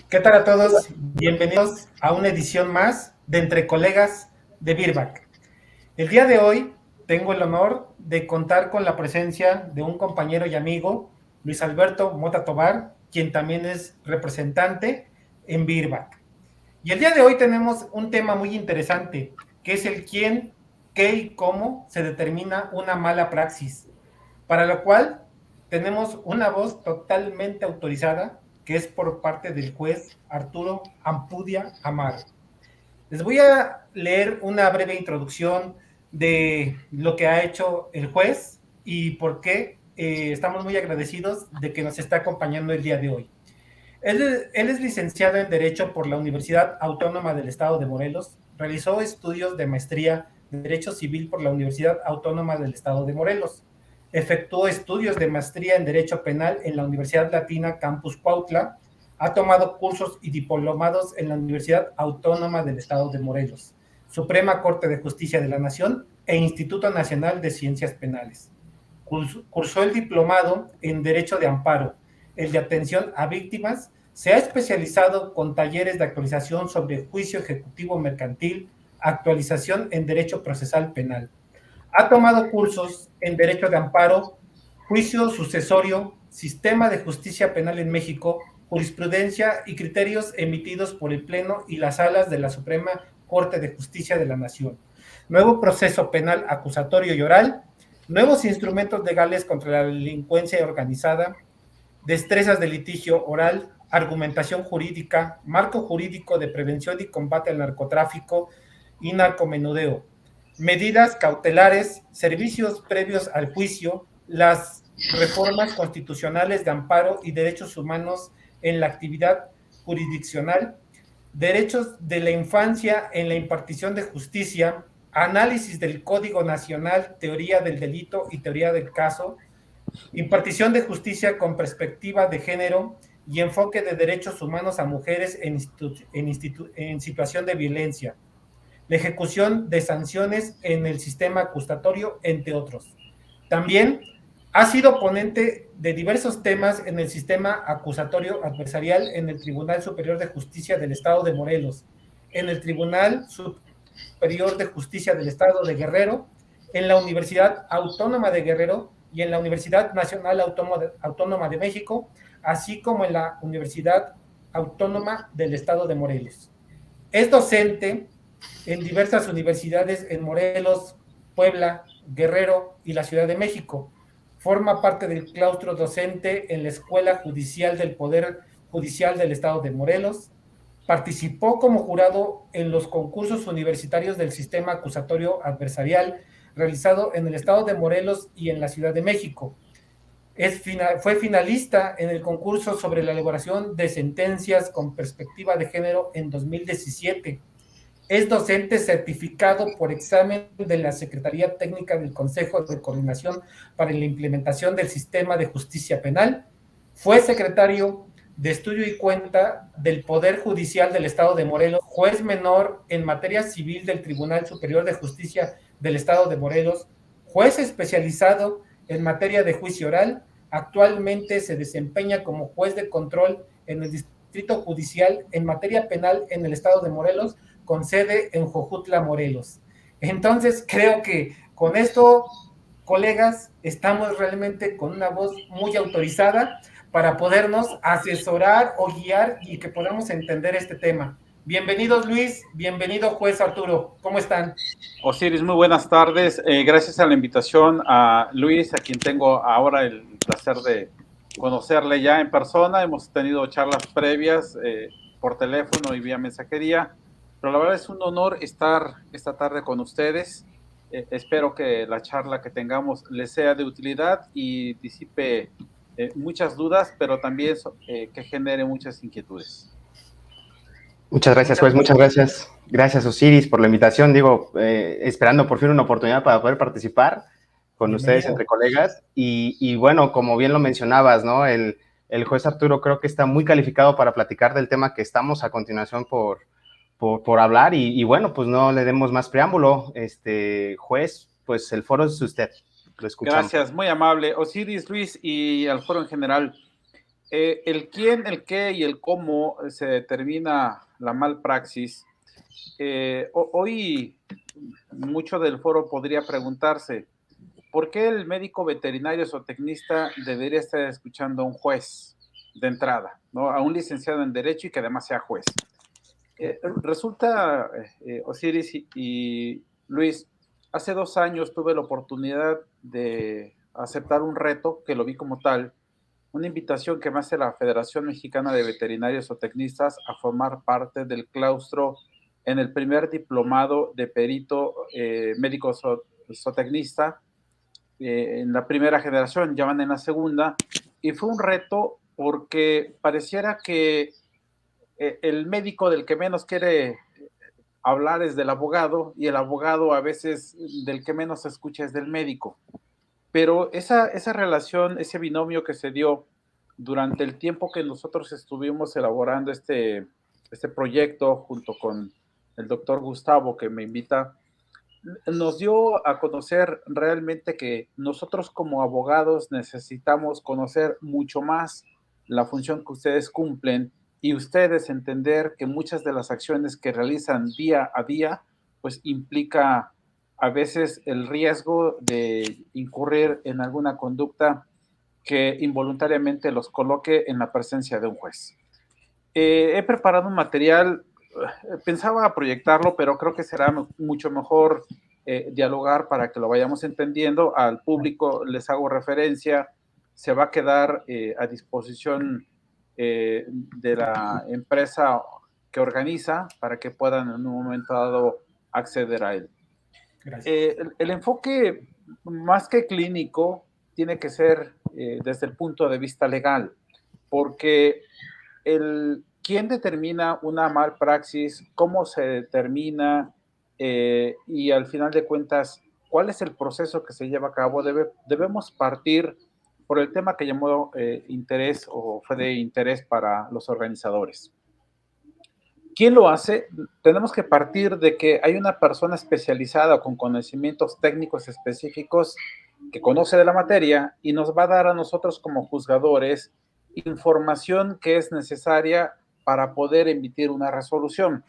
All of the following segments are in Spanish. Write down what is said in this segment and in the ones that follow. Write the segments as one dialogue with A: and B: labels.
A: ¿Qué tal a todos? Bienvenidos a una edición más de Entre Colegas de Birback. El día de hoy tengo el honor de contar con la presencia de un compañero y amigo, Luis Alberto Mota Tobar, quien también es representante en Birback. Y el día de hoy tenemos un tema muy interesante, que es el quién, qué y cómo se determina una mala praxis, para lo cual tenemos una voz totalmente autorizada, que es por parte del juez Arturo Ampudia Amaro. Les voy a leer una breve introducción de lo que ha hecho el juez y por qué estamos muy agradecidos de que nos está acompañando el día de hoy. Él es licenciado en Derecho por la Universidad Autónoma del Estado de Morelos, realizó estudios de maestría en Derecho Civil por la Universidad Autónoma del Estado de Morelos, efectuó estudios de maestría en Derecho Penal en la Universidad Latina Campus Cuautla, ha tomado cursos y diplomados en la Universidad Autónoma del Estado de Morelos, Suprema Corte de Justicia de la Nación e Instituto Nacional de Ciencias Penales. Cursó el diplomado en Derecho de Amparo, el de Atención a Víctimas, se ha especializado con talleres de actualización sobre juicio ejecutivo mercantil, actualización en Derecho Procesal Penal. Ha tomado cursos en Derecho de Amparo, Juicio Sucesorio, Sistema de Justicia Penal en México, Jurisprudencia y criterios emitidos por el Pleno y las salas de la Suprema Corte de Justicia de la Nación. Nuevo proceso penal acusatorio y oral, nuevos instrumentos legales contra la delincuencia organizada, destrezas de litigio oral, argumentación jurídica, marco jurídico de prevención y combate al narcotráfico y narcomenudeo, medidas cautelares, servicios previos al juicio, las reformas constitucionales de amparo y derechos humanos en la actividad jurisdiccional, derechos de la infancia en la impartición de justicia, análisis del Código Nacional, teoría del delito y teoría del caso, impartición de justicia con perspectiva de género y enfoque de derechos humanos a mujeres en situación de violencia, la ejecución de sanciones en el sistema acusatorio, entre otros. También ha sido ponente de diversos temas en el sistema acusatorio adversarial en el Tribunal Superior de Justicia del Estado de Morelos, en el Tribunal Superior de Justicia del Estado de Guerrero, en la Universidad Autónoma de Guerrero y en la Universidad Nacional Autónoma de México, así como en la Universidad Autónoma del Estado de Morelos. Es docente en diversas universidades en Morelos, Puebla, Guerrero y la Ciudad de México. Forma parte del claustro docente en la Escuela Judicial del Poder Judicial del Estado de Morelos. Participó como jurado en los concursos universitarios del sistema acusatorio adversarial realizado en el Estado de Morelos y en la Ciudad de México. Fue finalista en el concurso sobre la elaboración de sentencias con perspectiva de género en 2017. Es docente certificado por examen de la Secretaría Técnica del Consejo de Coordinación para la Implementación del Sistema de Justicia Penal. Fue secretario de Estudio y Cuenta del Poder Judicial del Estado de Morelos, juez menor en materia civil del Tribunal Superior de Justicia del Estado de Morelos, juez especializado en materia de juicio oral. Actualmente se desempeña como juez de control en el Distrito Judicial en materia penal en el Estado de Morelos, con sede en Jojutla, Morelos. Entonces, creo que con esto, colegas, estamos realmente con una voz muy autorizada para podernos asesorar o guiar y que podamos entender este tema. Bienvenidos, Luis, bienvenido, juez Arturo, ¿cómo están?
B: Osiris, muy buenas tardes. Gracias a la invitación a Luis, a quien tengo ahora el placer de conocerle ya en persona. Hemos tenido charlas previas por teléfono y vía mensajería, pero la verdad es un honor estar esta tarde con ustedes. Espero que la charla que tengamos les sea de utilidad y disipe muchas dudas, pero también que genere muchas inquietudes.
C: Muchas gracias, juez. Muchas gracias. Gracias, Osiris, por la invitación. Digo, esperando por fin una oportunidad para poder participar con ustedes entre colegas. Y bueno, como bien lo mencionabas, ¿no? El juez Arturo creo que está muy calificado para platicar del tema que estamos a continuación por hablar. Y bueno, pues no le demos más preámbulo. Juez, pues el foro es usted. Lo escuchamos.
B: Gracias, muy amable. Osiris, Luis y al foro en general. El quién, el qué y el cómo se determina la malpraxis. Hoy mucho del foro podría preguntarse, ¿por qué el médico veterinario zootecnista debería estar escuchando a un juez de entrada, ¿no? A un licenciado en Derecho y que además sea juez? Resulta, Osiris y Luis, hace 2 años tuve la oportunidad de aceptar un reto que lo vi como tal, una invitación que me hace la Federación Mexicana de Veterinarios o Tecnistas a formar parte del claustro en el primer diplomado de perito médico zootecnista en la primera generación, ya van en la segunda, y fue un reto porque pareciera que el médico del que menos quiere hablar es del abogado y el abogado a veces del que menos escucha es del médico. Pero esa relación, ese binomio que se dio durante el tiempo que nosotros estuvimos elaborando este proyecto junto con el doctor Gustavo que me invita, nos dio a conocer realmente que nosotros como abogados necesitamos conocer mucho más la función que ustedes cumplen y ustedes entender que muchas de las acciones que realizan día a día, pues implica a veces el riesgo de incurrir en alguna conducta que involuntariamente los coloque en la presencia de un juez. He preparado un material, pensaba proyectarlo, pero creo que será mucho mejor dialogar para que lo vayamos entendiendo. Al público les hago referencia, se va a quedar a disposición de la empresa que organiza para que puedan en un momento dado acceder a él. El enfoque más que clínico tiene que ser desde el punto de vista legal, porque quién determina una malpraxis, cómo se determina y al final de cuentas, cuál es el proceso que se lleva a cabo. Debemos partir por el tema que llamó interés o fue de interés para los organizadores. ¿Quién lo hace? Tenemos que partir de que hay una persona especializada con conocimientos técnicos específicos que conoce de la materia y nos va a dar a nosotros como juzgadores información que es necesaria para poder emitir una resolución.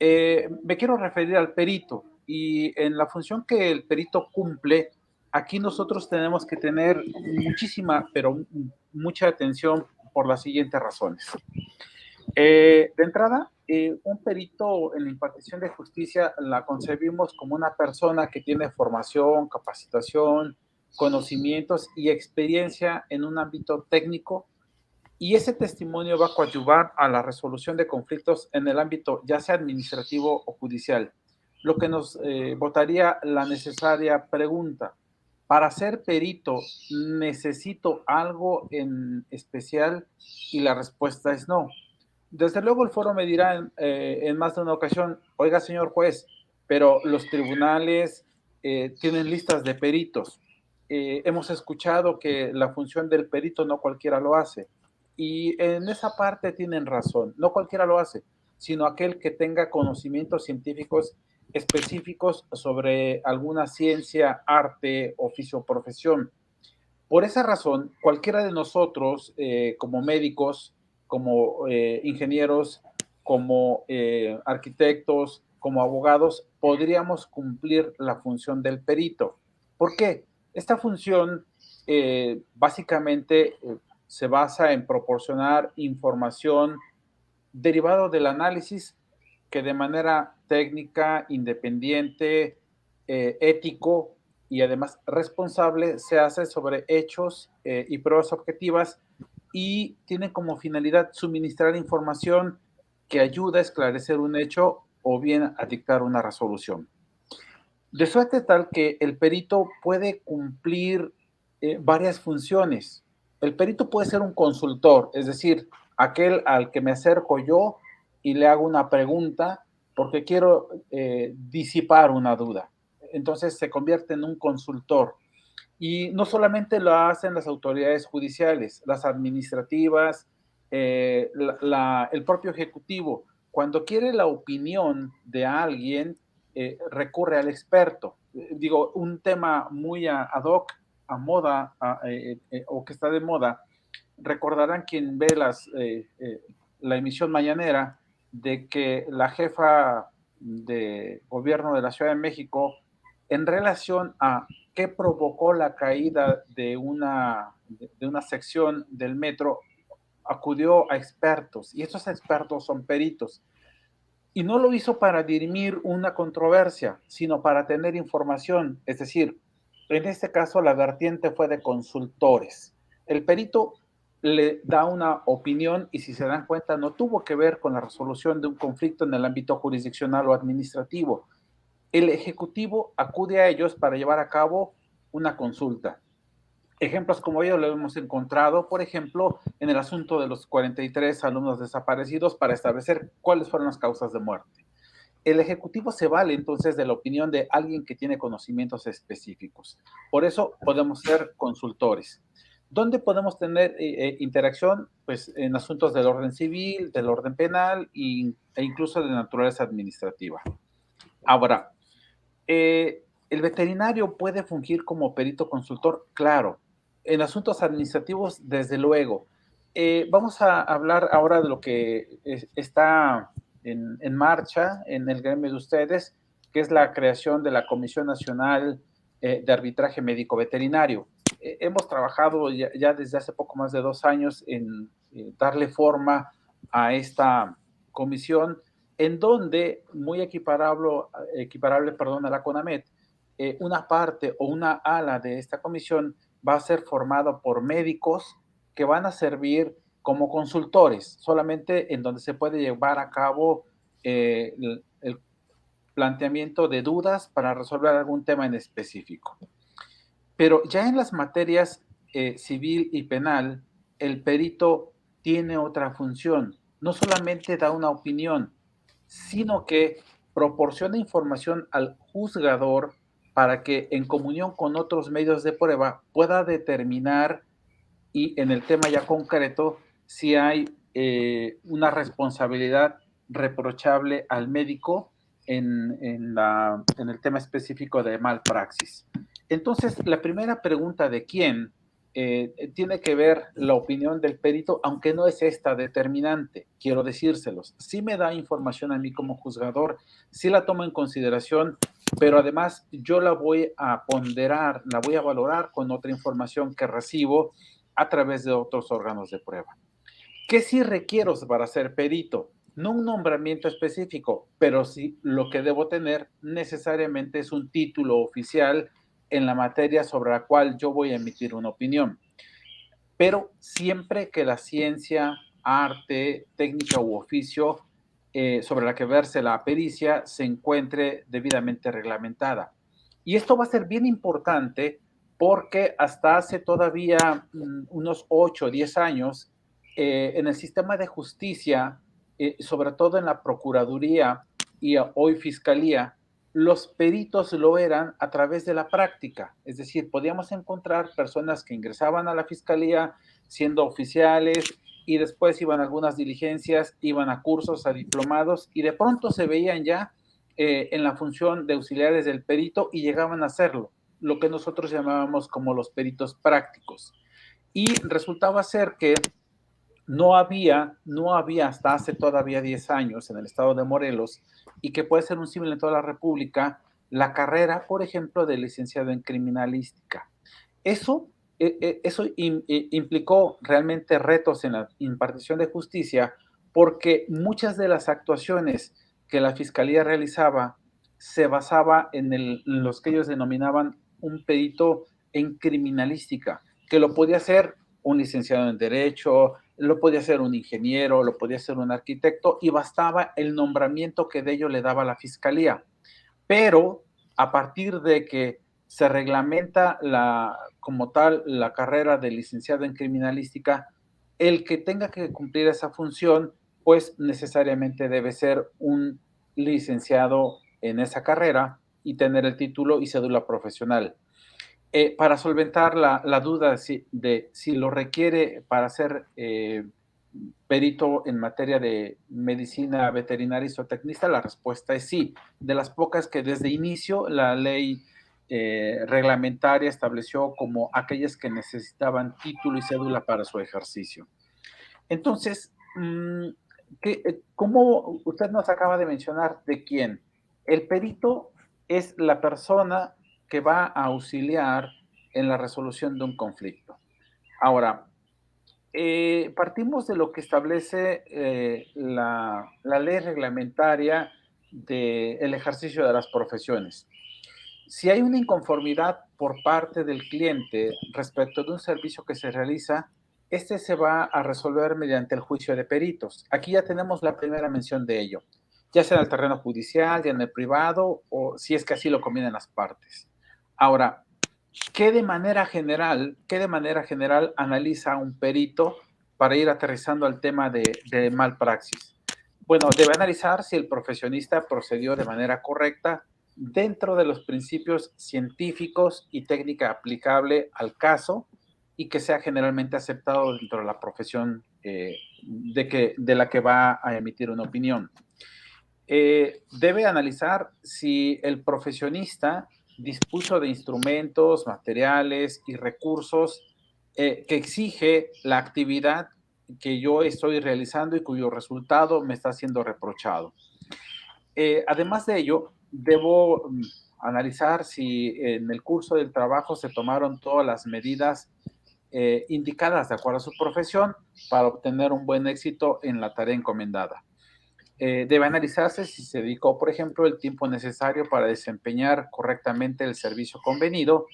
B: Me quiero referir al perito y en la función que el perito cumple, aquí nosotros tenemos que tener muchísima, pero mucha atención por las siguientes razones. De entrada, un perito en la impartición de justicia la concebimos como una persona que tiene formación, capacitación, conocimientos y experiencia en un ámbito técnico y ese testimonio va a coadyuvar a la resolución de conflictos en el ámbito ya sea administrativo o judicial, lo que nos botaría la necesaria pregunta. Para ser perito, ¿necesito algo en especial? Y la respuesta es no. Desde luego el foro me dirá en más de una ocasión, oiga señor juez, pero los tribunales tienen listas de peritos. Hemos escuchado que la función del perito no cualquiera lo hace. Y en esa parte tienen razón, no cualquiera lo hace, sino aquel que tenga conocimientos científicos específicos sobre alguna ciencia, arte, oficio o profesión. Por esa razón, cualquiera de nosotros, como médicos, como ingenieros, como arquitectos, como abogados, podríamos cumplir la función del perito. ¿Por qué? Esta función básicamente se basa en proporcionar información derivado del análisis que de manera técnica, independiente, ético y además responsable se hace sobre hechos y pruebas objetivas y tiene como finalidad suministrar información que ayuda a esclarecer un hecho o bien a dictar una resolución. De suerte tal que el perito puede cumplir varias funciones. El perito puede ser un consultor, es decir, aquel al que me acerco yo y le hago una pregunta porque quiero disipar una duda. Entonces se convierte en un consultor. Y no solamente lo hacen las autoridades judiciales, las administrativas, el propio ejecutivo. Cuando quiere la opinión de alguien, recurre al experto. Digo, un tema muy ad hoc, a moda, o que está de moda, recordarán quien ve la emisión mañanera de que la jefa de gobierno de la Ciudad de México, en relación a qué provocó la caída de una sección del metro, acudió a expertos, y estos expertos son peritos. Y no lo hizo para dirimir una controversia, sino para tener información. Es decir, en este caso la vertiente fue de consultores. El perito le da una opinión y, si se dan cuenta, no tuvo que ver con la resolución de un conflicto en el ámbito jurisdiccional o administrativo. El ejecutivo acude a ellos para llevar a cabo una consulta. Ejemplos como ellos lo hemos encontrado, por ejemplo, en el asunto de los 43 alumnos desaparecidos, para establecer cuáles fueron las causas de muerte. El ejecutivo se vale entonces de la opinión de alguien que tiene conocimientos específicos. Por eso podemos ser consultores. ¿Dónde podemos tener interacción? Pues en asuntos del orden civil, del orden penal e incluso de naturaleza administrativa. Ahora, ¿el veterinario puede fungir como perito consultor? Claro. En asuntos administrativos, desde luego. Vamos a hablar ahora de lo que está en marcha en el gremio de ustedes, que es la creación de la Comisión Nacional de Arbitraje Médico Veterinario. Hemos trabajado ya desde hace poco más de 2 años en darle forma a esta comisión, en donde, muy equiparable a la CONAMED, una parte o una ala de esta comisión va a ser formada por médicos que van a servir como consultores, solamente en donde se puede llevar a cabo el planteamiento de dudas para resolver algún tema en específico. Pero ya en las materias civil y penal, el perito tiene otra función. No solamente da una opinión, sino que proporciona información al juzgador para que, en comunión con otros medios de prueba, pueda determinar, y en el tema ya concreto, si hay una responsabilidad reprochable al médico en el tema específico de malpraxis. Entonces, la primera pregunta de quién tiene que ver la opinión del perito, aunque no es esta determinante, quiero decírselos. Sí me da información a mí como juzgador, sí la tomo en consideración, pero además yo la voy a ponderar, la voy a valorar con otra información que recibo a través de otros órganos de prueba. ¿Qué sí requiero para ser perito? No un nombramiento específico, pero sí lo que debo tener necesariamente es un título oficial en la materia sobre la cual yo voy a emitir una opinión. Pero siempre que la ciencia, arte, técnica u oficio sobre la que verse la pericia se encuentre debidamente reglamentada. Y esto va a ser bien importante porque hasta hace todavía unos 8 o 10 años, en el sistema de justicia, sobre todo en la Procuraduría y hoy Fiscalía, los peritos lo eran a través de la práctica. Es decir, podíamos encontrar personas que ingresaban a la Fiscalía siendo oficiales y después iban a algunas diligencias, iban a cursos, a diplomados, y de pronto se veían ya en la función de auxiliares del perito y llegaban a hacerlo, lo que nosotros llamábamos como los peritos prácticos. Y resultaba ser que no había hasta hace todavía 10 años en el estado de Morelos, y que puede ser un símil en toda la República, la carrera, por ejemplo, de licenciado en criminalística. Eso implicó realmente retos en la impartición de justicia, porque muchas de las actuaciones que la Fiscalía realizaba se basaba en los que ellos denominaban un perito en criminalística, que lo podía hacer un licenciado en Derecho, lo podía hacer un ingeniero, lo podía hacer un arquitecto, y bastaba el nombramiento que de ello le daba la Fiscalía. Pero a partir de que se reglamenta como tal la carrera de licenciado en criminalística, el que tenga que cumplir esa función, pues necesariamente debe ser un licenciado en esa carrera y tener el título y cédula profesional. Para solventar la duda de si lo requiere para ser perito en materia de medicina veterinaria y zootecnista, la respuesta es sí. De las pocas que desde inicio la ley reglamentaria estableció como aquellas que necesitaban título y cédula para su ejercicio. Entonces, ¿cómo usted nos acaba de mencionar de quién? El perito es la persona que va a auxiliar en la resolución de un conflicto. Ahora, partimos de lo que establece la ley reglamentaria del ejercicio de las profesiones. Si hay una inconformidad por parte del cliente respecto de un servicio que se realiza, este se va a resolver mediante el juicio de peritos. Aquí ya tenemos la primera mención de ello, ya sea en el terreno judicial, ya en el privado, o si es que así lo convienen las partes. Ahora, ¿qué de manera general analiza un perito para ir aterrizando al tema de malpraxis? Bueno, debe analizar si el profesionista procedió de manera correcta dentro de los principios científicos y técnica aplicable al caso y que sea generalmente aceptado dentro de la profesión de la que va a emitir una opinión. Debe analizar si el profesionista dispuso de instrumentos, materiales y recursos que exige la actividad que yo estoy realizando y cuyo resultado me está siendo reprochado. Además de ello, debo analizar si en el curso del trabajo se tomaron todas las medidas indicadas de acuerdo a su profesión para obtener un buen éxito en la tarea encomendada. Debe analizarse si se dedicó, por ejemplo, el tiempo necesario para desempeñar correctamente el servicio convenido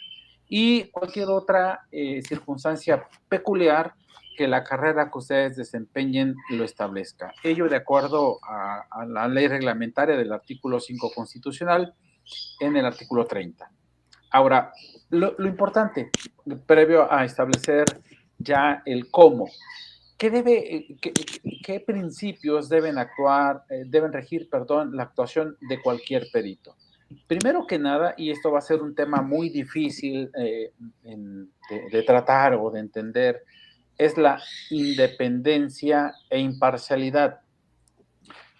B: y cualquier otra circunstancia peculiar que la carrera que ustedes desempeñen lo establezca. Ello de acuerdo a la ley reglamentaria del artículo 5 constitucional en el artículo 30. Ahora, lo importante, previo a establecer ya el cómo, ¿qué principios deben regir, la actuación de cualquier perito? Primero que nada, y esto va a ser un tema muy difícil de tratar o de entender, es la independencia e imparcialidad.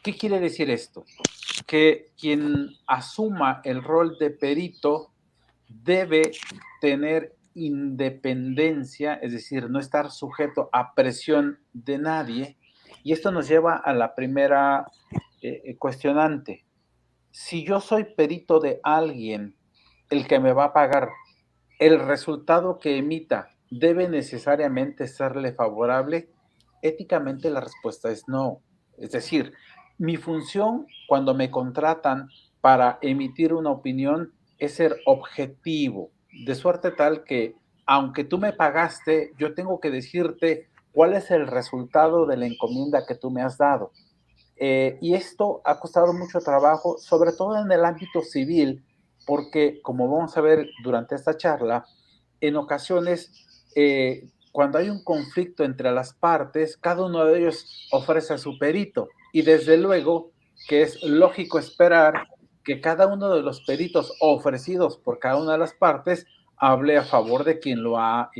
B: ¿Qué quiere decir esto? Que quien asuma el rol de perito debe tener independencia, es decir, no estar sujeto a presión de nadie. Y esto nos lleva a la primera cuestionante. Si yo soy perito de alguien, el que me va a pagar, el resultado que emita debe necesariamente serle favorable. Éticamente la respuesta es no. Es decir, mi función cuando me contratan para emitir una opinión es ser objetivo, de suerte tal que aunque tú me pagaste, yo tengo que decirte cuál es el resultado de la encomienda que tú me has dado. Y esto ha costado mucho trabajo, sobre todo en el ámbito civil, porque como vamos a ver durante esta charla, en ocasiones, cuando hay un conflicto entre las partes, cada uno de ellos ofrece a su perito y desde luego que es lógico esperar que cada uno de los peritos ofrecidos por cada una de las partes hable a favor de quien lo ha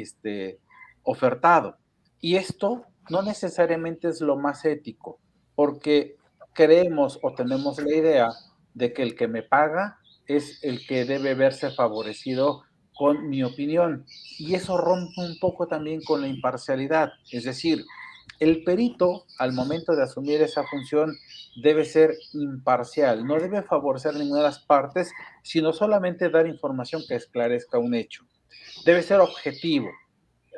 B: ofertado. Y esto no necesariamente es lo más ético, porque creemos o tenemos la idea de que el que me paga es el que debe verse favorecido con mi opinión. Y eso rompe un poco también con la imparcialidad. Es decir, el perito, al momento de asumir esa función, debe ser imparcial. No debe favorecer ninguna de las partes, sino solamente dar información que esclarezca un hecho. Debe ser objetivo.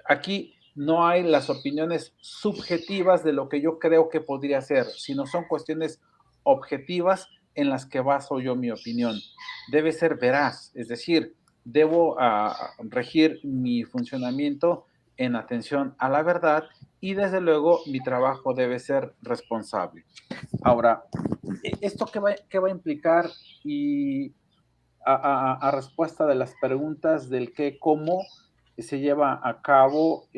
B: Aquí no hay las opiniones subjetivas de lo que yo creo que podría ser, sino son cuestiones objetivas en las que baso yo mi opinión. Debe ser veraz, es decir, debo regir mi funcionamiento en atención a la verdad y desde luego mi trabajo debe ser responsable. Ahora, ¿esto qué va a implicar? Y a respuesta de las preguntas del qué, cómo se lleva a cabo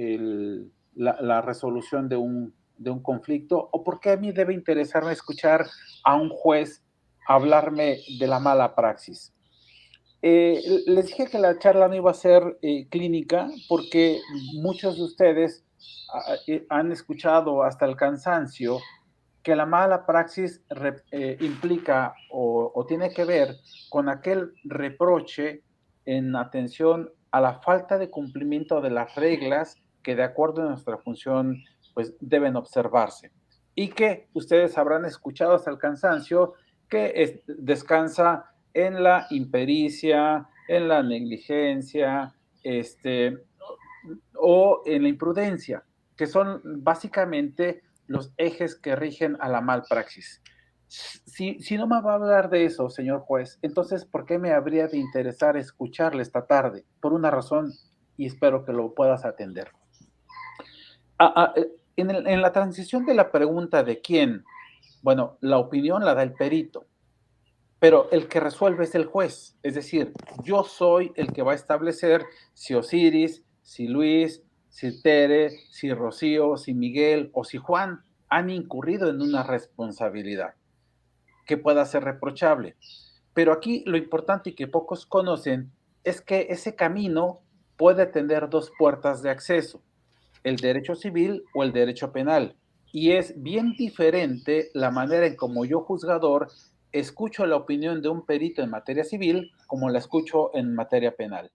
B: la resolución de un conflicto, o por qué a mí debe interesarme escuchar a un juez hablarme de la mala praxis. Les dije que la charla no iba a ser clínica porque muchos de ustedes han escuchado hasta el cansancio que la mala praxis implica o tiene que ver con aquel reproche en atención a la falta de cumplimiento de las reglas que de acuerdo a nuestra función pues deben observarse y que ustedes habrán escuchado hasta el cansancio que descansa en la impericia, en la negligencia, o en la imprudencia, que son básicamente los ejes que rigen a la malpraxis. Si no me va a hablar de eso, señor juez, entonces, ¿por qué me habría de interesar escucharle esta tarde? Por una razón, y espero que lo puedas atender. En la transición de la pregunta de quién, bueno, la opinión la da el perito, pero el que resuelve es el juez. Es decir, yo soy el que va a establecer si Osiris, si Luis, si Tere, si Rocío, si Miguel o si Juan han incurrido en una responsabilidad que pueda ser reprochable. Pero aquí lo importante y que pocos conocen es que ese camino puede tener dos puertas de acceso, el derecho civil o el derecho penal. Y es bien diferente la manera en como yo, juzgador, escucho la opinión de un perito en materia civil como la escucho en materia penal.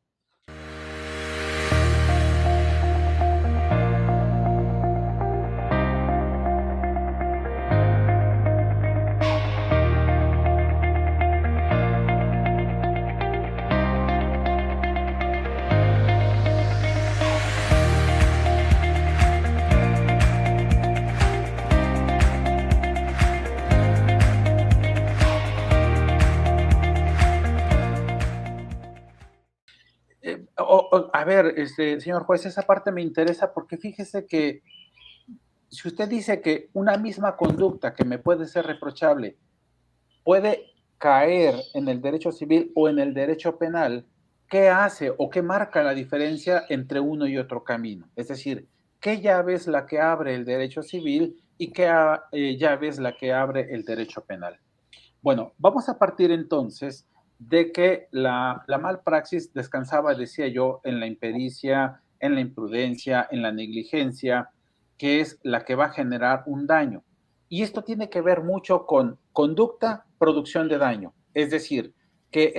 B: A ver, señor juez, esa parte me interesa porque fíjese que si usted dice que una misma conducta que me puede ser reprochable puede caer en el derecho civil o en el derecho penal, ¿qué hace o qué marca la diferencia entre uno y otro camino? Es decir, ¿qué llave es la que abre el derecho civil y qué llave es la que abre el derecho penal? Bueno, vamos a partir entonces de que la malpraxis descansaba, decía yo, en la impericia, en la imprudencia, en la negligencia, que es la que va a generar un daño. Y esto tiene que ver mucho con conducta, producción de daño. Es decir, que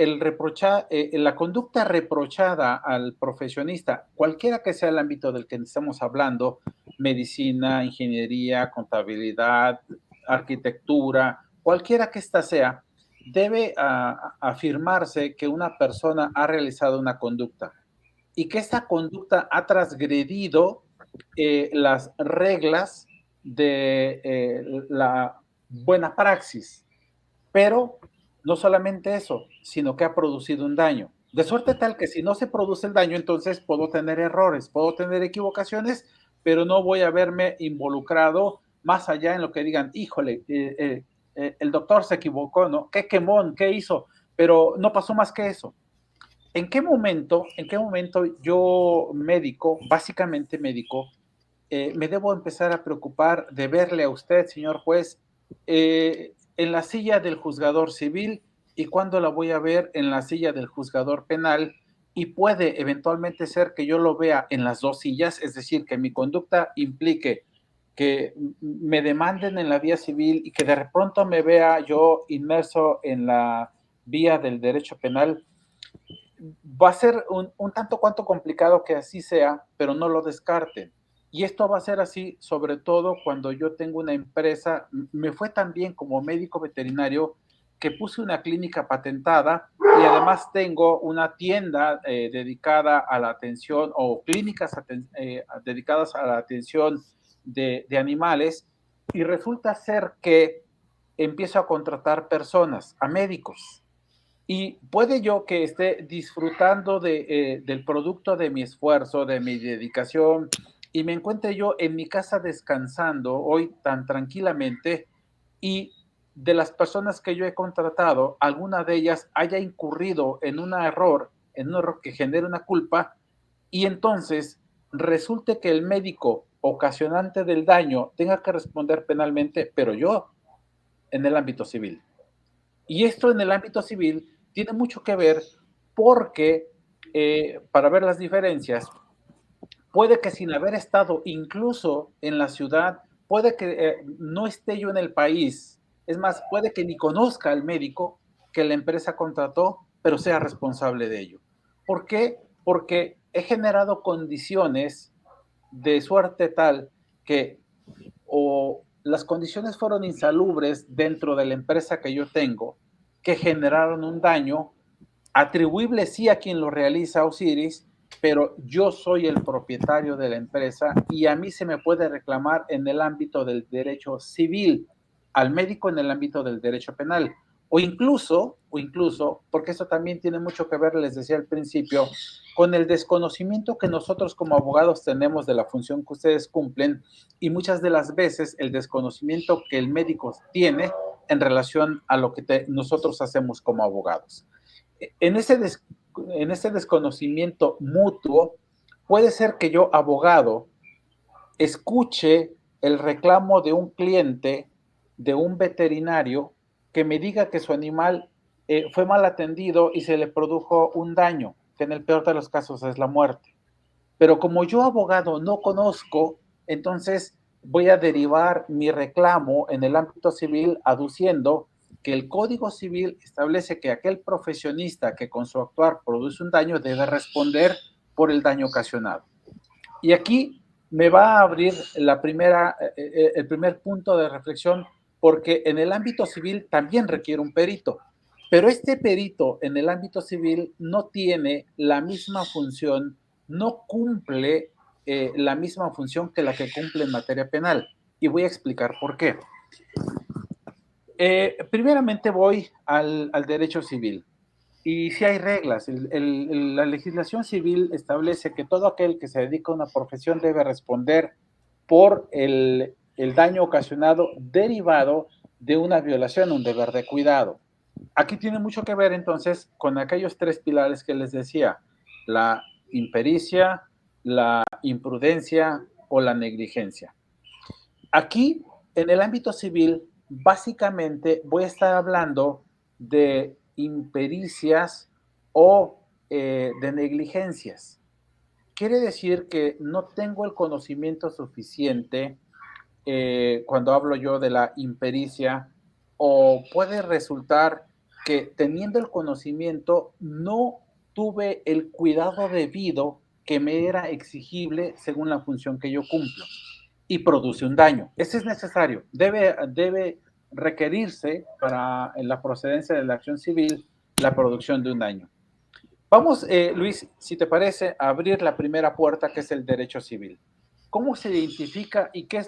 B: la conducta reprochada al profesionista, cualquiera que sea el ámbito del que estamos hablando, medicina, ingeniería, contabilidad, arquitectura, cualquiera que ésta sea, debe afirmarse que una persona ha realizado una conducta y que esta conducta ha transgredido las reglas de la buena praxis. Pero no solamente eso, sino que ha producido un daño. De suerte tal que si no se produce el daño, entonces puedo tener errores, puedo tener equivocaciones, pero no voy a verme involucrado más allá en lo que digan, híjole, el doctor se equivocó, ¿no? ¿Qué quemón? ¿Qué hizo? Pero no pasó más que eso. ¿En qué momento yo, médico, básicamente médico, me debo empezar a preocupar de verle a usted, señor juez, en la silla del juzgador civil y cuándo la voy a ver en la silla del juzgador penal? Y puede eventualmente ser que yo lo vea en las dos sillas, es decir, que mi conducta implique que me demanden en la vía civil y que de pronto me vea yo inmerso en la vía del derecho penal. Va a ser un tanto cuanto complicado que así sea, pero no lo descarten. Y esto va a ser así, sobre todo cuando yo tengo una empresa. Me fue tan bien como médico veterinario que puse una clínica patentada y además tengo una tienda dedicada a la atención o clínicas dedicadas a la atención de animales, y resulta ser que empiezo a contratar personas, a médicos. Y puede yo que esté disfrutando del producto de mi esfuerzo, de mi dedicación, y me encuentre yo en mi casa descansando hoy tan tranquilamente, y de las personas que yo he contratado, alguna de ellas haya incurrido en un error que genere una culpa, y entonces resulte que el médico ocasionante del daño tenga que responder penalmente, pero yo en el ámbito civil. Y esto en el ámbito civil tiene mucho que ver porque, para ver las diferencias, puede que sin haber estado incluso en la ciudad, puede que no esté yo en el país, es más, puede que ni conozca al médico que la empresa contrató, pero sea responsable de ello. ¿Por qué? Porque he generado condiciones de suerte tal que o las condiciones fueron insalubres dentro de la empresa que yo tengo, que generaron un daño atribuible sí a quien lo realiza, Osiris, pero yo soy el propietario de la empresa y a mí se me puede reclamar en el ámbito del derecho civil, al médico en el ámbito del derecho penal, o incluso, porque eso también tiene mucho que ver, les decía al principio, con el desconocimiento que nosotros como abogados tenemos de la función que ustedes cumplen y muchas de las veces el desconocimiento que el médico tiene en relación a lo que nosotros hacemos como abogados. En ese desconocimiento mutuo, puede ser que yo, abogado, escuche el reclamo de un cliente, de un veterinario, que me diga que su animal fue mal atendido y se le produjo un daño, que en el peor de los casos es la muerte. Pero como yo, abogado, no conozco, entonces voy a derivar mi reclamo en el ámbito civil aduciendo que el Código Civil establece que aquel profesionista que con su actuar produce un daño debe responder por el daño ocasionado. Y aquí me va a abrir el primer punto de reflexión, porque en el ámbito civil también requiere un perito, pero este perito en el ámbito civil no tiene la misma función, no cumple la misma función que la que cumple en materia penal. Y voy a explicar por qué. Primeramente voy al derecho civil. Y sí hay reglas. La legislación civil establece que todo aquel que se dedica a una profesión debe responder por el daño ocasionado derivado de una violación, un deber de cuidado. Aquí tiene mucho que ver entonces con aquellos tres pilares que les decía: la impericia, la imprudencia o la negligencia. Aquí, en el ámbito civil, básicamente voy a estar hablando de impericias o de negligencias. Quiere decir que no tengo el conocimiento suficiente cuando hablo yo de la impericia, o puede resultar que teniendo el conocimiento no tuve el cuidado debido que me era exigible según la función que yo cumplo y produce un daño. Ese es necesario, debe requerirse para la procedencia de la acción civil la producción de un daño. Vamos, Luis, si te parece, a abrir la primera puerta, que es el derecho civil. ¿Cómo se identifica y qué es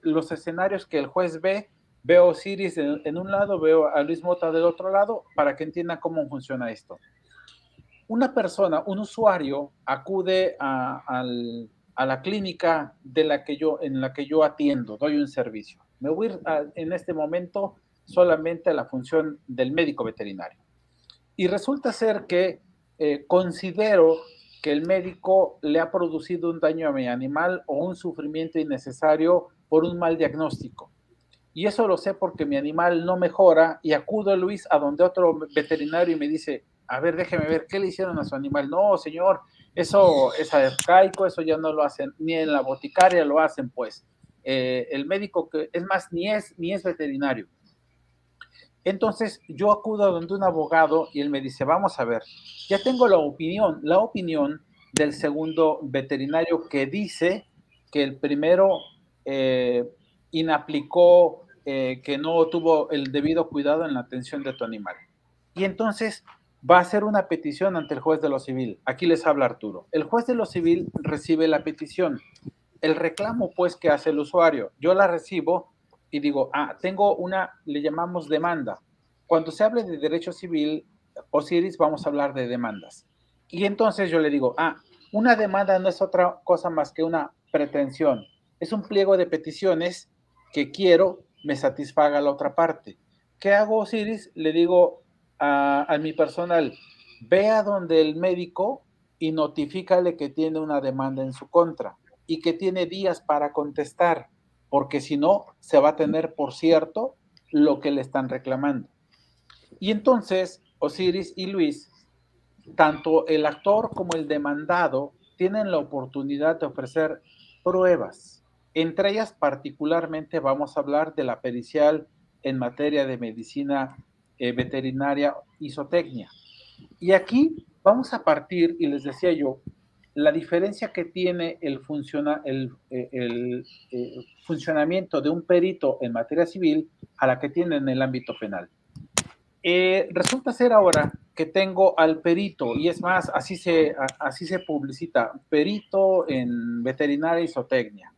B: los escenarios que el juez ve? Veo a Osiris en un lado, veo a Luis Mota del otro lado, para que entiendan cómo funciona esto. Una persona, un usuario, acude a la clínica en la que yo atiendo, doy un servicio. Me voy a ir en este momento solamente a la función del médico veterinario. Y resulta ser que considero que el médico le ha producido un daño a mi animal o un sufrimiento innecesario por un mal diagnóstico. Y eso lo sé porque mi animal no mejora y acudo, Luis, a donde otro veterinario y me dice: a ver, déjeme ver, ¿qué le hicieron a su animal? No, señor, eso es arcaico, eso ya no lo hacen, ni en la boticaria lo hacen, pues. El médico, que es más, ni es veterinario. Entonces yo acudo a donde un abogado y él me dice: vamos a ver, ya tengo la opinión del segundo veterinario, que dice que el primero inaplicó, que no tuvo el debido cuidado en la atención de tu animal. Y entonces va a hacer una petición ante el juez de lo civil. Aquí les habla Arturo. El juez de lo civil recibe la petición. El reclamo, pues, que hace el usuario, yo la recibo y digo: tengo una, le llamamos demanda. Cuando se hable de derecho civil, Osiris, vamos a hablar de demandas. Y entonces yo le digo: una demanda no es otra cosa más que una pretensión. Es un pliego de peticiones que quiero me satisfaga la otra parte. ¿Qué hago, Osiris? Le digo a mi personal: ve a donde el médico y notifícale que tiene una demanda en su contra y que tiene días para contestar, porque si no, se va a tener por cierto lo que le están reclamando. Y entonces, Osiris y Luis, tanto el actor como el demandado tienen la oportunidad de ofrecer pruebas. Entre ellas, particularmente, vamos a hablar de la pericial en materia de medicina veterinaria y zootecnia. Y aquí vamos a partir, y les decía yo, la diferencia que tiene el funcionamiento de un perito en materia civil a la que tiene en el ámbito penal. Resulta ser ahora que tengo al perito, y es más, así se publicita, perito en veterinaria y zootecnia,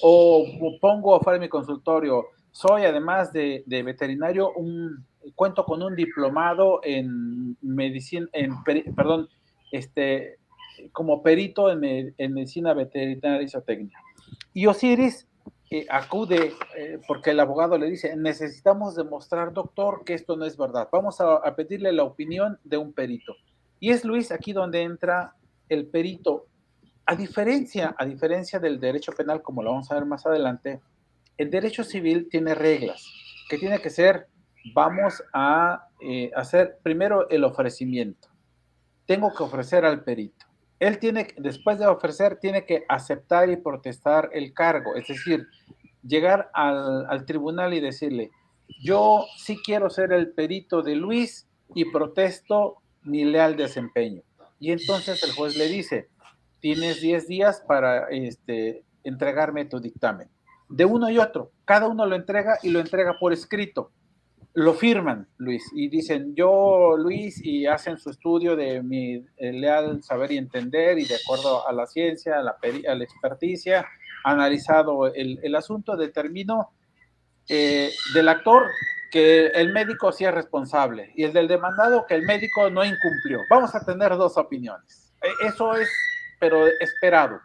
B: o pongo afuera de mi consultorio, soy además de veterinario, cuento con un diplomado en medicina, perdón, como perito en medicina veterinaria y zootecnia. Y Osiris acude porque el abogado le dice, necesitamos demostrar, doctor, que esto no es verdad. Vamos a pedirle la opinión de un perito. Y es Luis aquí donde entra el perito. A diferencia del derecho penal, como lo vamos a ver más adelante, el derecho civil tiene reglas, que tiene que ser, vamos a hacer primero el ofrecimiento. Tengo que ofrecer al perito. Él tiene, después de ofrecer, tiene que aceptar y protestar el cargo, es decir, llegar al tribunal y decirle, yo sí quiero ser el perito de Luis y protesto mi leal desempeño. Y entonces el juez le dice, tienes 10 días para entregarme tu dictamen. De uno y otro, cada uno lo entrega y lo entrega por escrito. Lo firman, Luis, y dicen, yo, Luis, y hacen su estudio de mi leal saber y entender, y de acuerdo a la ciencia, a la experticia, analizado el asunto, determino del actor que el médico sí es responsable, y el del demandado que el médico no incumplió. Vamos a tener dos opiniones. Eso es, pero esperado.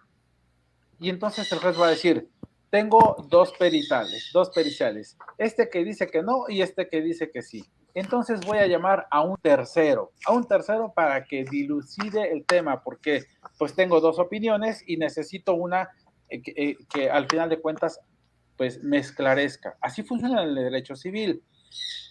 B: Y entonces el juez va a decir, tengo dos periciales, este que dice que no y este que dice que sí. Entonces voy a llamar a un tercero para que dilucide el tema, porque pues tengo dos opiniones y necesito una que al final de cuentas pues me esclarezca. Así funciona el derecho civil.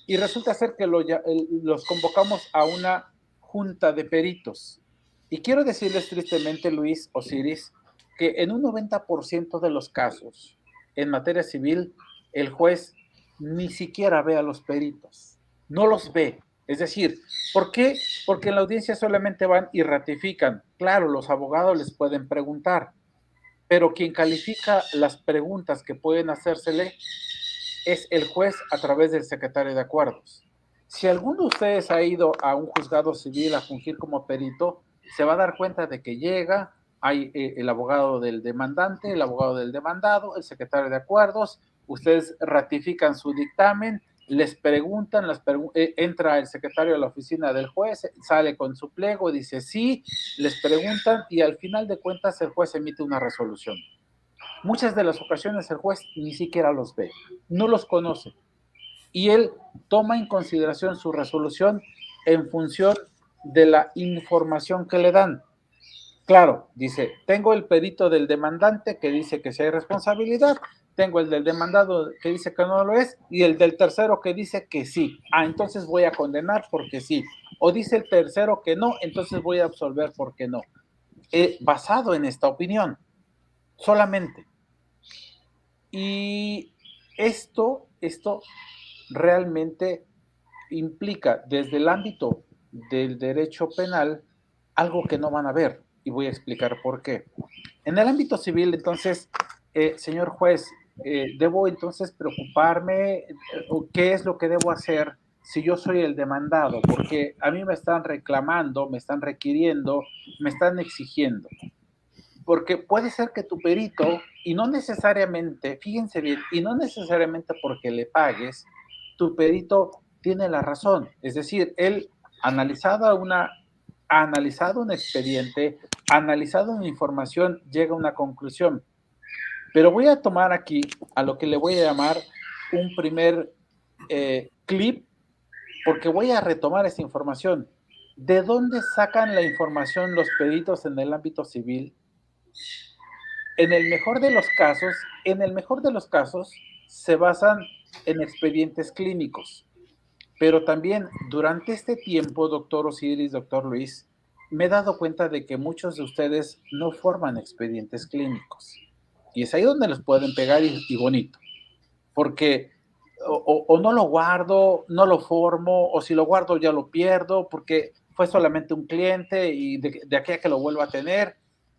B: Y resulta ser que los convocamos a una junta de peritos. Y quiero decirles tristemente, Luis, Osiris, que en un 90% de los casos, en materia civil, el juez ni siquiera ve a los peritos, no los ve. Es decir, ¿por qué? Porque en la audiencia solamente van y ratifican. Claro, los abogados les pueden preguntar, pero quien califica las preguntas que pueden hacérsele es el juez a través del secretario de acuerdos. Si alguno de ustedes ha ido a un juzgado civil a fungir como perito, se va a dar cuenta de que llega, hay el abogado del demandante, el abogado del demandado, el secretario de acuerdos, ustedes ratifican su dictamen, les preguntan, entra el secretario de la oficina del juez, sale con su pliego, dice sí, les preguntan y al final de cuentas el juez emite una resolución. Muchas de las ocasiones el juez ni siquiera los ve, no los conoce, y él toma en consideración su resolución en función de la información que le dan. Claro, dice, tengo el perito del demandante que dice que sí hay responsabilidad, tengo el del demandado que dice que no lo es, y el del tercero que dice que sí. Entonces voy a condenar porque sí. O dice el tercero que no, entonces voy a absolver porque no. Basado en esta opinión, solamente. Y esto realmente implica desde el ámbito del derecho penal algo que no van a ver, y voy a explicar por qué. En el ámbito civil, entonces, señor juez, ¿debo entonces preocuparme? ¿Qué es lo que debo hacer si yo soy el demandado? Porque a mí me están reclamando, me están requiriendo, me están exigiendo. Porque puede ser que tu perito, y no necesariamente, fíjense bien, y no necesariamente porque le pagues, tu perito tiene la razón. Es decir, él ha analizado un expediente, ha analizado una información, llega a una conclusión. Pero voy a tomar aquí a lo que le voy a llamar un primer clip, porque voy a retomar esta información. ¿De dónde sacan la información los peritos en el ámbito civil? En el mejor de los casos, se basan en expedientes clínicos. Pero también durante este tiempo, doctor Osiris, doctor Luis, me he dado cuenta de que muchos de ustedes no forman expedientes clínicos. Y es ahí donde los pueden pegar y bonito. Porque o no lo guardo, no lo formo, o si lo guardo ya lo pierdo, porque fue solamente un cliente y de aquí a que lo vuelva a tener.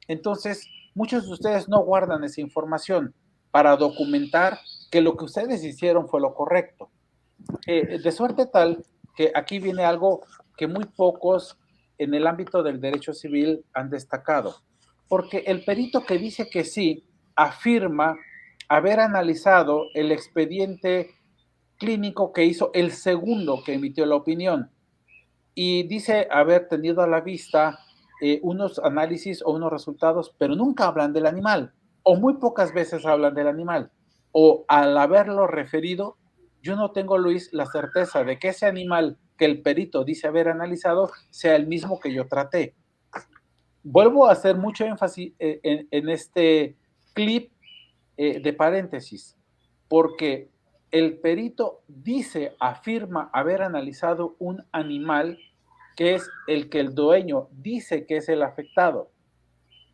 B: Entonces, muchos de ustedes no guardan esa información para documentar que lo que ustedes hicieron fue lo correcto. De suerte tal que aquí viene algo que muy pocos en el ámbito del derecho civil han destacado, porque el perito que dice que sí afirma haber analizado el expediente clínico que hizo el segundo que emitió la opinión y dice haber tenido a la vista unos análisis o unos resultados, pero nunca hablan del animal, o muy pocas veces hablan del animal, o al haberlo referido, yo no tengo, Luis, la certeza de que ese animal que el perito dice haber analizado sea el mismo que yo traté. Vuelvo a hacer mucho énfasis en este clip de paréntesis, porque el perito dice, afirma haber analizado un animal que es el que el dueño dice que es el afectado,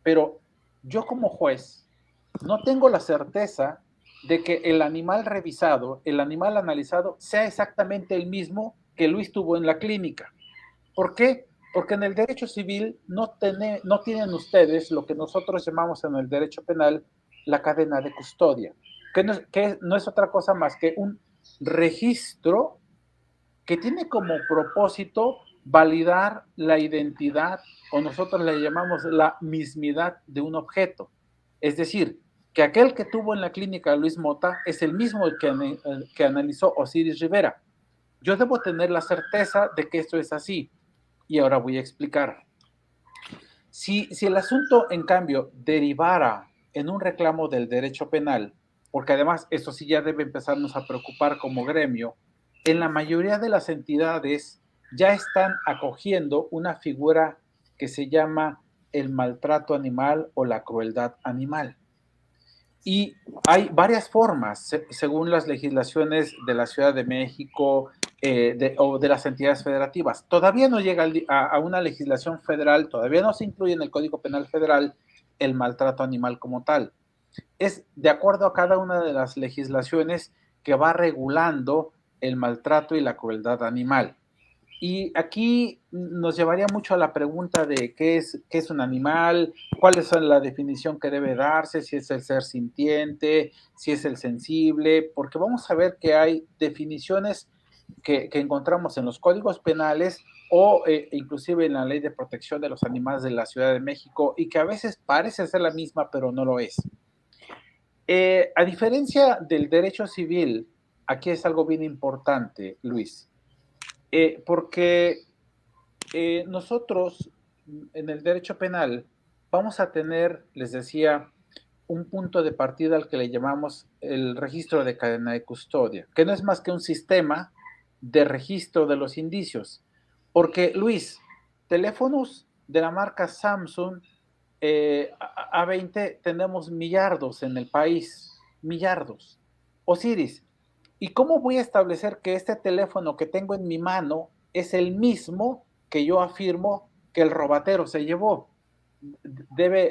B: pero yo como juez no tengo la certeza de que el animal revisado, el animal analizado, sea exactamente el mismo que Luis tuvo en la clínica. ¿Por qué? Porque en el derecho civil no tienen ustedes lo que nosotros llamamos en el derecho penal la cadena de custodia, que no es otra cosa más que un registro que tiene como propósito validar la identidad, o nosotros le llamamos la mismidad de un objeto. Es decir, que aquel que tuvo en la clínica Luis Mota es el mismo que analizó Osiris Rivera. Yo debo tener la certeza de que esto es así. Y ahora voy a explicar. Si el asunto, en cambio, derivara en un reclamo del derecho penal, porque además eso sí ya debe empezarnos a preocupar como gremio, en la mayoría de las entidades ya están acogiendo una figura que se llama el maltrato animal o la crueldad animal. Y hay varias formas, según las legislaciones de la Ciudad de México o de las entidades federativas. Todavía no llega a una legislación federal, todavía no se incluye en el Código Penal Federal el maltrato animal como tal. Es de acuerdo a cada una de las legislaciones que va regulando el maltrato y la crueldad animal. Y aquí nos llevaría mucho a la pregunta de qué es un animal, cuál es la definición que debe darse, si es el ser sintiente, si es el sensible, porque vamos a ver que hay definiciones que encontramos en los códigos penales o inclusive en la Ley de Protección de los Animales de la Ciudad de México y que a veces parece ser la misma, pero no lo es. A diferencia del derecho civil, aquí es algo bien importante, Luis. Porque nosotros en el derecho penal vamos a tener, les decía, un punto de partida al que le llamamos el registro de cadena de custodia, que no es más que un sistema de registro de los indicios. Porque, Luis, teléfonos de la marca Samsung A20 tenemos millardos en el país, millardos. Osiris, ¿y cómo voy a establecer que este teléfono que tengo en mi mano es el mismo que yo afirmo que el robatero se llevó?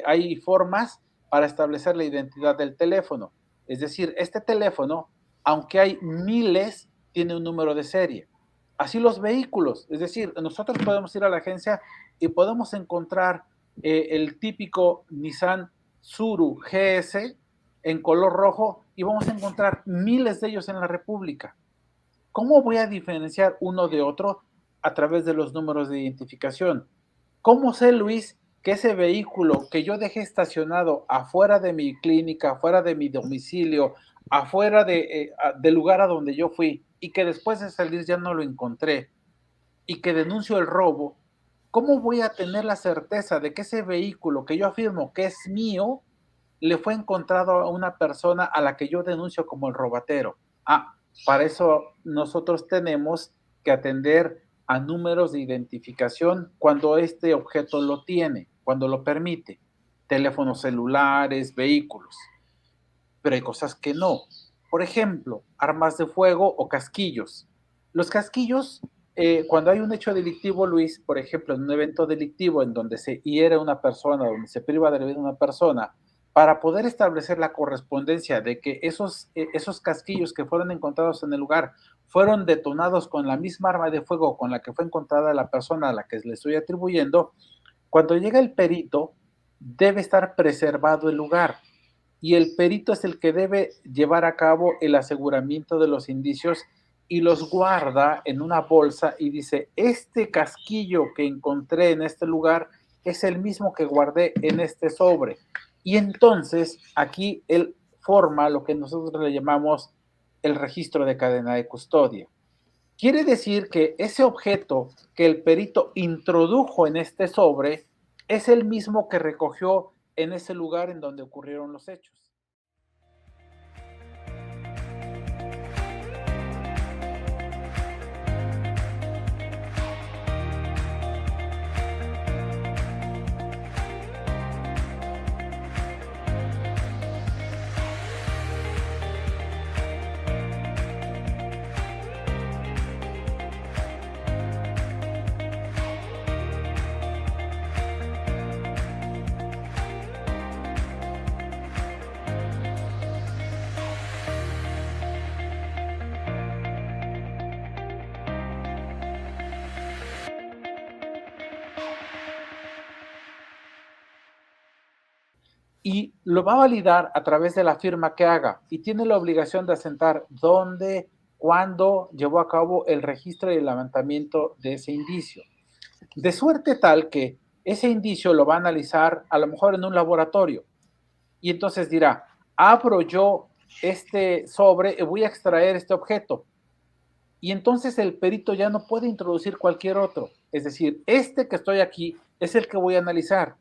B: Hay formas para establecer la identidad del teléfono. Es decir, este teléfono, aunque hay miles, tiene un número de serie. Así los vehículos. Es decir, nosotros podemos ir a la agencia y podemos encontrar el típico Nissan Tsuru GS en color rojo y vamos a encontrar miles de ellos en la República. ¿Cómo voy a diferenciar uno de otro? A través de los números de identificación. ¿Cómo sé, Luis, que ese vehículo que yo dejé estacionado afuera de mi clínica, afuera de mi domicilio, afuera del lugar a donde yo fui y que después de salir ya no lo encontré y que denuncio el robo, cómo voy a tener la certeza de que ese vehículo que yo afirmo que es mío le fue encontrado a una persona a la que yo denuncio como el robatero? Para eso nosotros tenemos que atender a números de identificación cuando este objeto lo tiene, cuando lo permite, teléfonos celulares, vehículos. Pero hay cosas que no. Por ejemplo, armas de fuego o casquillos. Los casquillos, cuando hay un hecho delictivo, Luis, por ejemplo, en un evento delictivo en donde se hiere una persona, donde se priva de la vida de una persona, para poder establecer la correspondencia de que esos casquillos que fueron encontrados en el lugar fueron detonados con la misma arma de fuego con la que fue encontrada la persona a la que le estoy atribuyendo, cuando llega el perito, debe estar preservado el lugar. Y el perito es el que debe llevar a cabo el aseguramiento de los indicios y los guarda en una bolsa y dice, este casquillo que encontré en este lugar es el mismo que guardé en este sobre. Y entonces aquí él forma lo que nosotros le llamamos el registro de cadena de custodia. Quiere decir que ese objeto que el perito introdujo en este sobre es el mismo que recogió en ese lugar en donde ocurrieron los hechos. Y lo va a validar a través de la firma que haga y tiene la obligación de asentar dónde, cuándo llevó a cabo el registro y el levantamiento de ese indicio. De suerte tal que ese indicio lo va a analizar a lo mejor en un laboratorio y entonces dirá, abro yo este sobre y voy a extraer este objeto. Y entonces el perito ya no puede introducir cualquier otro. Es decir, este que estoy aquí es el que voy a analizar.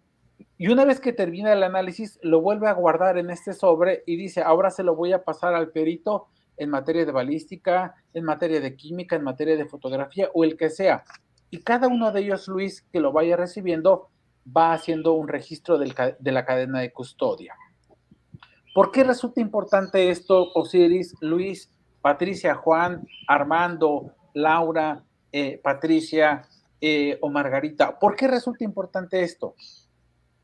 B: Y una vez que termina el análisis, lo vuelve a guardar en este sobre y dice, ahora se lo voy a pasar al perito en materia de balística, en materia de química, en materia de fotografía o el que sea. Y cada uno de ellos, Luis, que lo vaya recibiendo, va haciendo un registro de la cadena de custodia. ¿Por qué resulta importante esto, Osiris, Luis, Patricia, Juan, Armando, Laura, Patricia o Margarita? ¿Por qué resulta importante esto?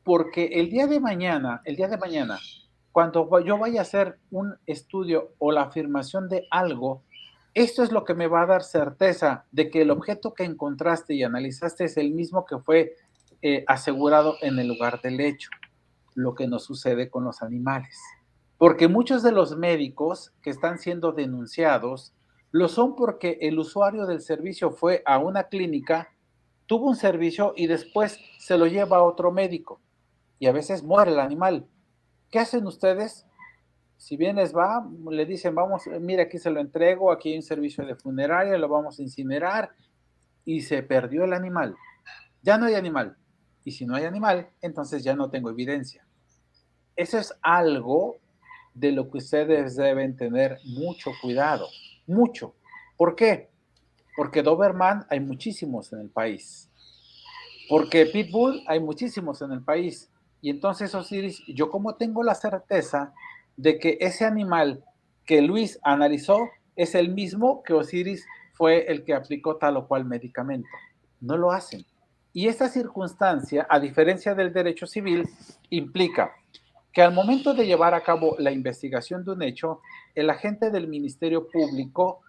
B: Porque el día de mañana, cuando yo vaya a hacer un estudio o la afirmación de algo, esto es lo que me va a dar certeza de que el objeto que encontraste y analizaste es el mismo que fue asegurado en el lugar del hecho, lo que nos sucede con los animales. Porque muchos de los médicos que están siendo denunciados lo son porque el usuario del servicio fue a una clínica, tuvo un servicio y después se lo lleva a otro médico y a veces muere el animal. ¿Qué hacen ustedes? Si bien les va, le dicen, vamos, mira, aquí se lo entrego, aquí hay un servicio de funeraria, lo vamos a incinerar y se perdió el animal. Ya no hay animal. Y si no hay animal, entonces ya no tengo evidencia. Eso es algo de lo que ustedes deben tener mucho cuidado, mucho. ¿Por qué? Porque Doberman hay muchísimos en el país. Porque Pitbull hay muchísimos en el país. Y entonces, Osiris, yo como tengo la certeza de que ese animal que Luis analizó es el mismo que Osiris fue el que aplicó tal o cual medicamento. No lo hacen. Y esta circunstancia, a diferencia del derecho civil, implica que al momento de llevar a cabo la investigación de un hecho, el agente del Ministerio Público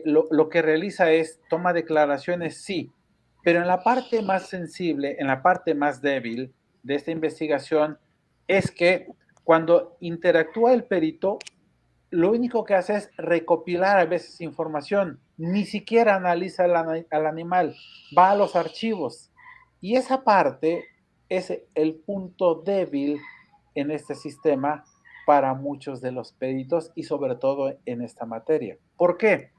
B: lo que realiza es toma declaraciones, sí, pero en la parte más sensible, en la parte más débil de esta investigación, es que cuando interactúa el perito, lo único que hace es recopilar a veces información, ni siquiera analiza al animal, va a los archivos. Y esa parte es el punto débil en este sistema para muchos de los peritos y sobre todo en esta materia. ¿Por qué?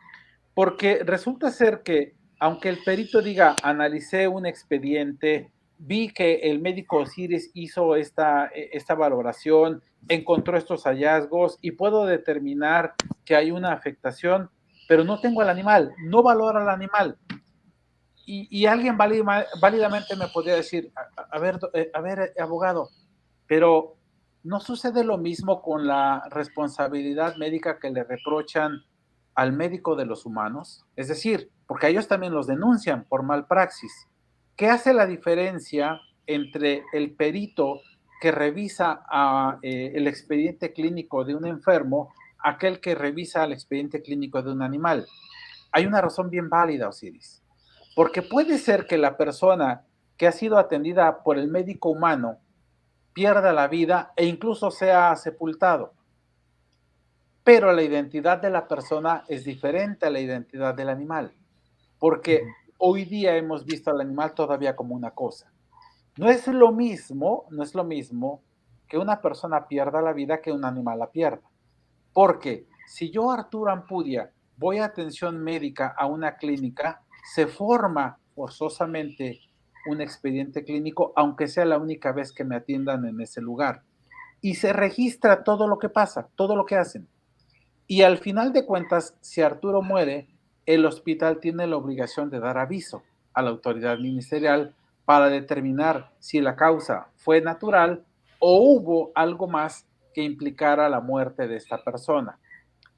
B: Porque resulta ser que aunque el perito diga, analicé un expediente, vi que el médico Osiris hizo esta valoración, encontró estos hallazgos y puedo determinar que hay una afectación, pero no tengo al animal, no valora al animal. Y alguien válidamente me podría decir, a ver, abogado, pero ¿no sucede lo mismo con la responsabilidad médica que le reprochan al médico de los humanos? Es decir, porque ellos también los denuncian por malpraxis. ¿Qué hace la diferencia entre el perito que revisa el expediente clínico de un enfermo a aquel que revisa el expediente clínico de un animal? Hay una razón bien válida, Osiris, porque puede ser que la persona que ha sido atendida por el médico humano pierda la vida e incluso sea sepultado, pero la identidad de la persona es diferente a la identidad del animal, porque hoy día hemos visto al animal todavía como una cosa. No es lo mismo que una persona pierda la vida que un animal la pierda. Porque si yo, Arturo Ampudia, voy a atención médica a una clínica, se forma forzosamente un expediente clínico, aunque sea la única vez que me atiendan en ese lugar. Y se registra todo lo que pasa, todo lo que hacen. Y al final de cuentas, si Arturo muere, el hospital tiene la obligación de dar aviso a la autoridad ministerial para determinar si la causa fue natural o hubo algo más que implicara la muerte de esta persona.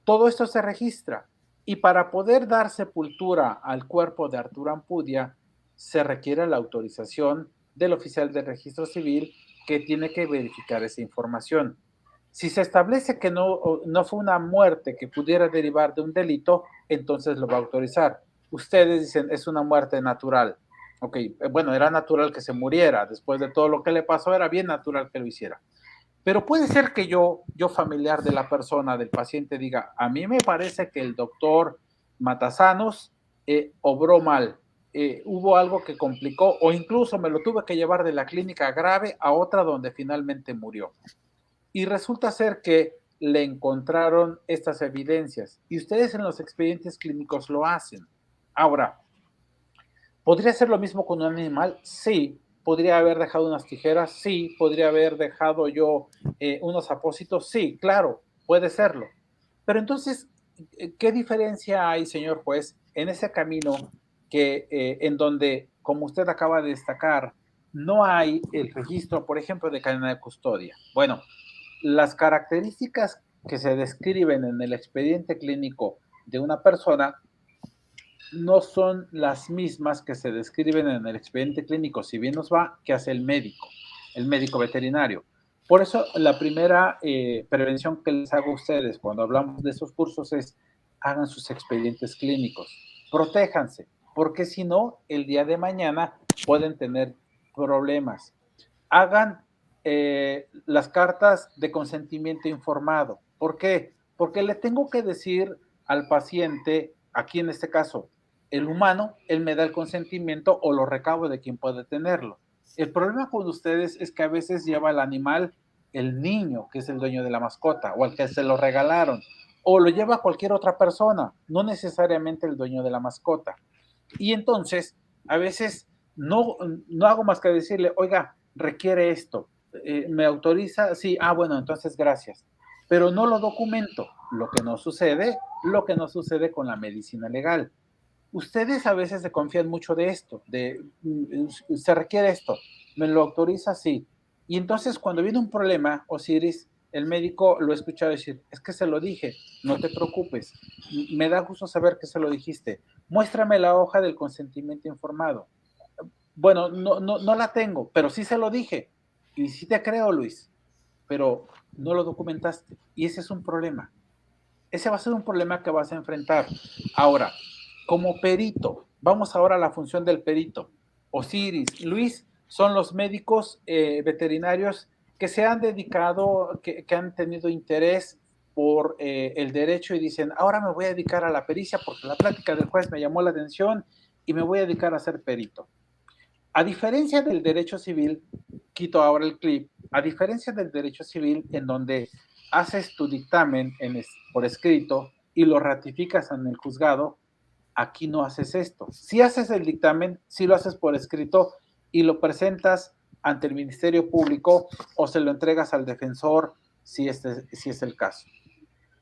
B: Todo esto se registra y para poder dar sepultura al cuerpo de Arturo Ampudia se requiere la autorización del oficial de registro civil que tiene que verificar esa información. Si se establece que no fue una muerte que pudiera derivar de un delito, entonces lo va a autorizar. Ustedes dicen, es una muerte natural. Ok, bueno, era natural que se muriera. Después de todo lo que le pasó, era bien natural que lo hiciera. Pero puede ser que yo familiar de la persona, del paciente, diga, a mí me parece que el doctor Matasanos obró mal. Hubo algo que complicó o incluso me lo tuve que llevar de la clínica grave a otra donde finalmente murió. Y resulta ser que le encontraron estas evidencias y ustedes en los expedientes clínicos lo hacen. Ahora, ¿podría ser lo mismo con un animal? Sí. ¿Podría haber dejado unas tijeras? Sí. ¿Podría haber dejado yo unos apósitos? Sí, claro, puede serlo. Pero entonces, ¿qué diferencia hay, señor juez, en ese camino que en donde, como usted acaba de destacar, no hay el registro, por ejemplo, de cadena de custodia? Bueno, las características que se describen en el expediente clínico de una persona no son las mismas que se describen en el expediente clínico, si bien nos va, que hace el médico veterinario. Por eso la primera prevención que les hago a ustedes cuando hablamos de esos cursos es hagan sus expedientes clínicos, protéjanse, porque si no, el día de mañana pueden tener problemas. Hagan las cartas de consentimiento informado. ¿Por qué? Porque le tengo que decir al paciente, aquí en este caso, el humano, él me da el consentimiento o lo recabo de quien puede tenerlo. El problema con ustedes es que a veces lleva el animal el niño, que es el dueño de la mascota, o al que se lo regalaron, o lo lleva cualquier otra persona, no necesariamente el dueño de la mascota. Y entonces, a veces no hago más que decirle, oiga, requiere esto, ¿me autoriza? Sí, bueno, entonces gracias. Pero no lo documento, lo que no sucede con la medicina legal. Ustedes a veces se confían mucho de esto, se requiere esto, ¿me lo autoriza? Sí. Y entonces cuando viene un problema, Osiris, el médico lo he escuchado decir, es que se lo dije, no te preocupes, me da gusto saber que se lo dijiste, muéstrame la hoja del consentimiento informado. Bueno, no la tengo, pero sí se lo dije, y sí te creo, Luis, pero no lo documentaste, y ese es un problema. Ese va a ser un problema que vas a enfrentar. Ahora, como perito, vamos ahora a la función del perito. Osiris, Luis, son los médicos veterinarios que se han dedicado, que han tenido interés por el derecho y dicen, ahora me voy a dedicar a la pericia porque la plática del juez me llamó la atención y me voy a dedicar a ser perito. A diferencia del derecho civil, quito ahora el clip, a diferencia del derecho civil en donde haces tu dictamen por escrito y lo ratificas en el juzgado, aquí no haces esto. Si haces el dictamen, si lo haces por escrito y lo presentas ante el Ministerio Público o se lo entregas al defensor si es el caso.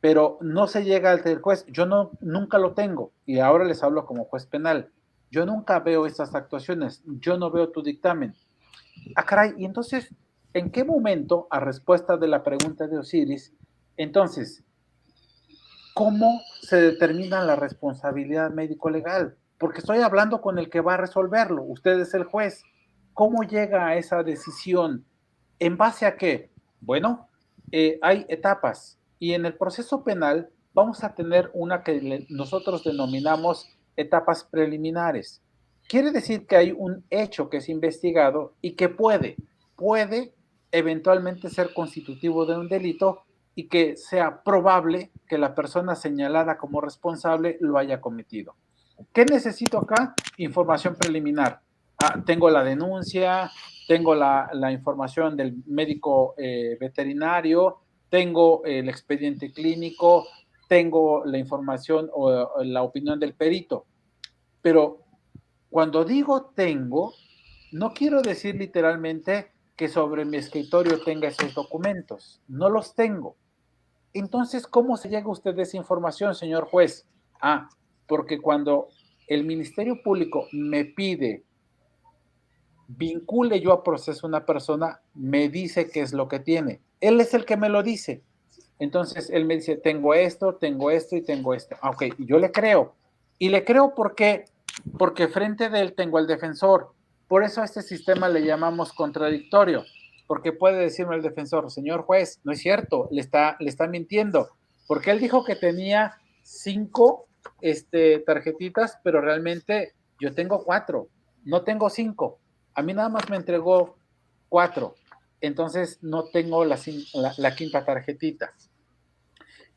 B: Pero no se llega al juez. Yo nunca lo tengo y ahora les hablo como juez penal. Yo nunca veo estas actuaciones. Yo no veo tu dictamen. Caray, y entonces, ¿en qué momento, a respuesta de la pregunta de Osiris, entonces, cómo se determina la responsabilidad médico-legal? Porque estoy hablando con el que va a resolverlo, usted es el juez. ¿Cómo llega a esa decisión? ¿En base a qué? Bueno, hay etapas y en el proceso penal vamos a tener una que nosotros denominamos etapas preliminares. Quiere decir que hay un hecho que es investigado y que puede eventualmente ser constitutivo de un delito y que sea probable que la persona señalada como responsable lo haya cometido. ¿Qué necesito acá? Información preliminar. Tengo la denuncia, tengo la información del médico veterinario, tengo el expediente clínico, tengo la información o la opinión del perito. Pero cuando digo tengo, no quiero decir literalmente que sobre mi escritorio tenga esos documentos. No los tengo. Entonces, ¿cómo se llega a usted a esa información, señor juez? Porque cuando el Ministerio Público me pide vincule yo a proceso a una persona, me dice qué es lo que tiene. Él es el que me lo dice. Entonces, él me dice, tengo esto y tengo esto. Ok, y yo le creo. Y le creo porque frente de él tengo al defensor. Por eso a este sistema le llamamos contradictorio, porque puede decirme el defensor, señor juez, no es cierto, le está mintiendo, porque él dijo que tenía 5 tarjetitas, pero realmente yo tengo 4, no tengo 5. A mí nada más me entregó 4, entonces no tengo la quinta tarjetita.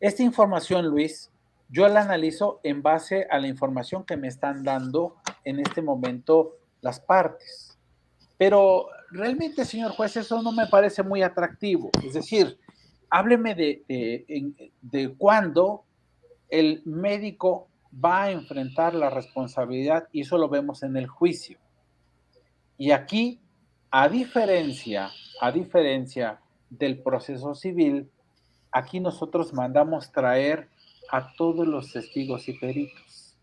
B: Esta información, Luis, yo la analizo en base a la información que me están dando en este momento las partes. Pero realmente, señor juez, eso no me parece muy atractivo. Es decir, hábleme de cuándo el médico va a enfrentar la responsabilidad y eso lo vemos en el juicio. Y aquí, a diferencia del proceso civil, aquí nosotros mandamos traer a todos los testigos y peritos.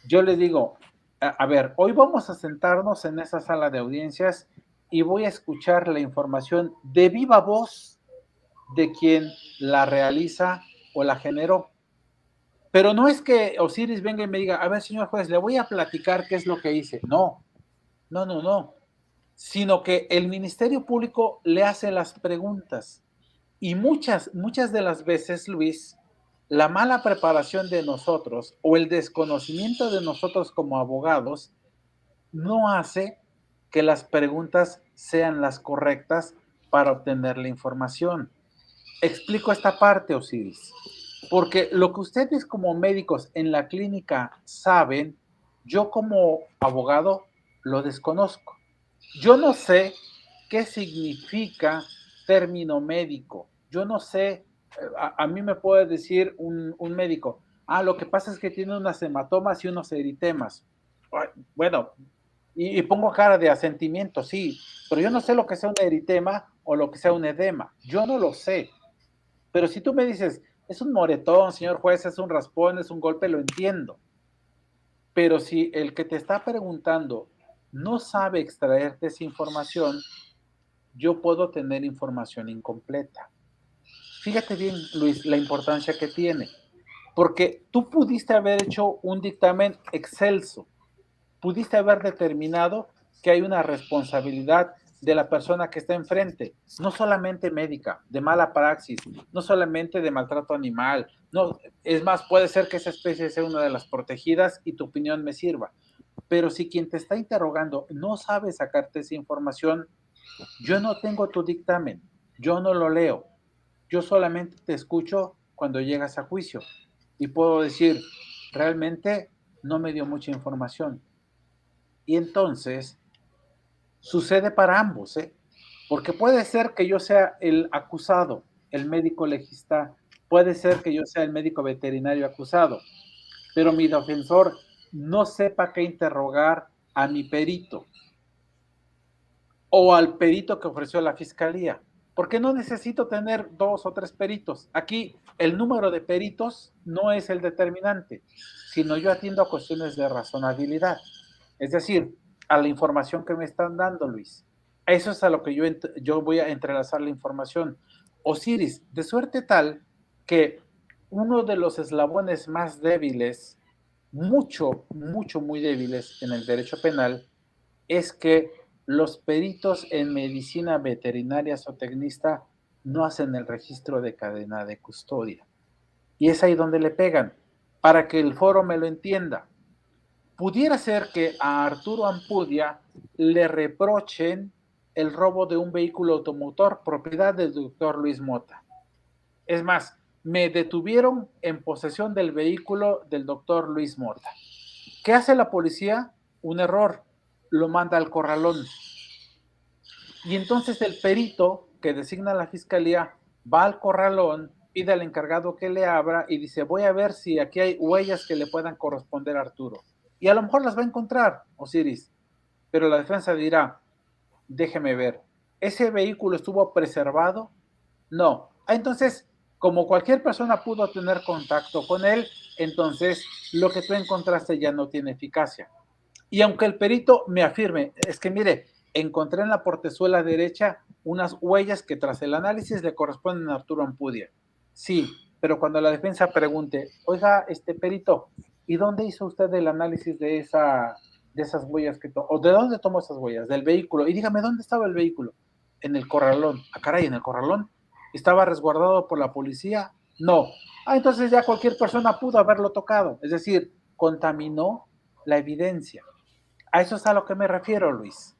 B: Yo le digo, a ver, hoy vamos a sentarnos en esa sala de audiencias y voy a escuchar la información de viva voz de quien la realiza o la generó. Pero no es que Osiris venga y me diga, a ver, señor juez, le voy a platicar qué es lo que hice. No, sino que el Ministerio Público le hace las preguntas. Y muchas de las veces, Luis, la mala preparación de nosotros o el desconocimiento de nosotros como abogados no hace que las preguntas sean las correctas para obtener la información. Explico esta parte, Osiris, porque lo que ustedes como médicos en la clínica saben, yo como abogado lo desconozco. Yo no sé qué significa término médico. Yo no sé, a mí me puede decir un médico, lo que pasa es que tiene unas hematomas y unos eritemas. Bueno, y pongo cara de asentimiento, sí, pero yo no sé lo que sea un eritema o lo que sea un edema. Yo no lo sé. Pero si tú me dices, es un moretón, señor juez, es un raspón, es un golpe, lo entiendo. Pero si el que te está preguntando no sabe extraerte esa información, yo puedo tener información incompleta. Fíjate bien, Luis, la importancia que tiene, porque tú pudiste haber hecho un dictamen excelso, pudiste haber determinado que hay una responsabilidad de la persona que está enfrente, no solamente médica, de mala praxis, no solamente de maltrato animal, no, es más, puede ser que esa especie sea una de las protegidas y tu opinión me sirva, pero si quien te está interrogando no sabe sacarte esa información, yo no tengo tu dictamen, yo no lo leo, yo solamente te escucho cuando llegas a juicio y puedo decir, realmente no me dio mucha información. Y entonces sucede para ambos, porque puede ser que yo sea el acusado, el médico legista, puede ser que yo sea el médico veterinario acusado, pero mi defensor no sepa qué interrogar a mi perito o al perito que ofreció la fiscalía, porque no necesito tener 2 o 3 peritos. Aquí el número de peritos no es el determinante, sino yo atiendo a cuestiones de razonabilidad. Es decir, a la información que me están dando, Luis. Eso es a lo que yo voy a entrelazar la información. Osiris, de suerte tal que uno de los eslabones más débiles, muy débiles en el derecho penal, es que los peritos en medicina veterinaria zootecnista no hacen el registro de cadena de custodia. Y es ahí donde le pegan, para que el foro me lo entienda. Pudiera ser que a Arturo Ampudia le reprochen el robo de un vehículo automotor propiedad del doctor Luis Mota. Es más, me detuvieron en posesión del vehículo del doctor Luis Mota. ¿Qué hace la policía? Un error, lo manda al corralón. Y entonces el perito que designa la fiscalía va al corralón, pide al encargado que le abra y dice, voy a ver si aquí hay huellas que le puedan corresponder a Arturo. Y a lo mejor las va a encontrar, Osiris, pero la defensa dirá, déjeme ver, ¿ese vehículo estuvo preservado? No. Entonces, como cualquier persona pudo tener contacto con él, entonces lo que tú encontraste ya no tiene eficacia. Y aunque el perito me afirme, es que mire, encontré en la portezuela derecha unas huellas que tras el análisis le corresponden a Arturo Ampudia. Sí, pero cuando la defensa pregunte, oiga, perito, ¿y dónde hizo usted el análisis de esas huellas que tomó? ¿O de dónde tomó esas huellas? Del vehículo. Y dígame, ¿dónde estaba el vehículo? En el corralón. Ah, caray, ¿en el corralón? ¿Estaba resguardado por la policía? No. Ah, entonces ya cualquier persona pudo haberlo tocado. Es decir, contaminó la evidencia. A eso es a lo que me refiero, Luis.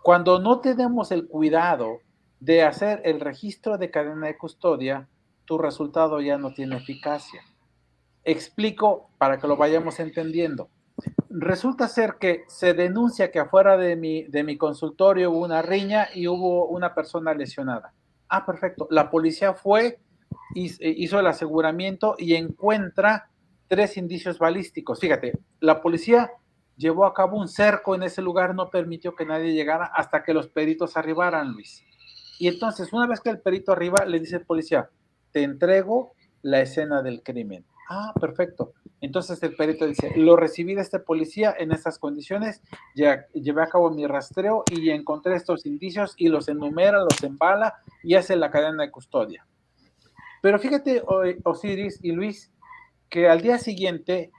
B: Cuando no tenemos el cuidado de hacer el registro de cadena de custodia, tu resultado ya no tiene eficacia. Explico para que lo vayamos entendiendo. Resulta ser que se denuncia que afuera de mi consultorio hubo una riña y hubo una persona lesionada. Ah, perfecto. La policía fue, hizo el aseguramiento y encuentra 3 indicios balísticos. Fíjate, la policía llevó a cabo un cerco en ese lugar, no permitió que nadie llegara hasta que los peritos arribaran, Luis. Y entonces, una vez que el perito arriba, le dice al policía, te entrego la escena del crimen. Ah, perfecto. Entonces el perito dice, lo recibí de este policía en estas condiciones, ya llevé a cabo mi rastreo y encontré estos indicios y los enumera, los embala y hace la cadena de custodia. Pero fíjate, Osiris y Luis, que al día siguiente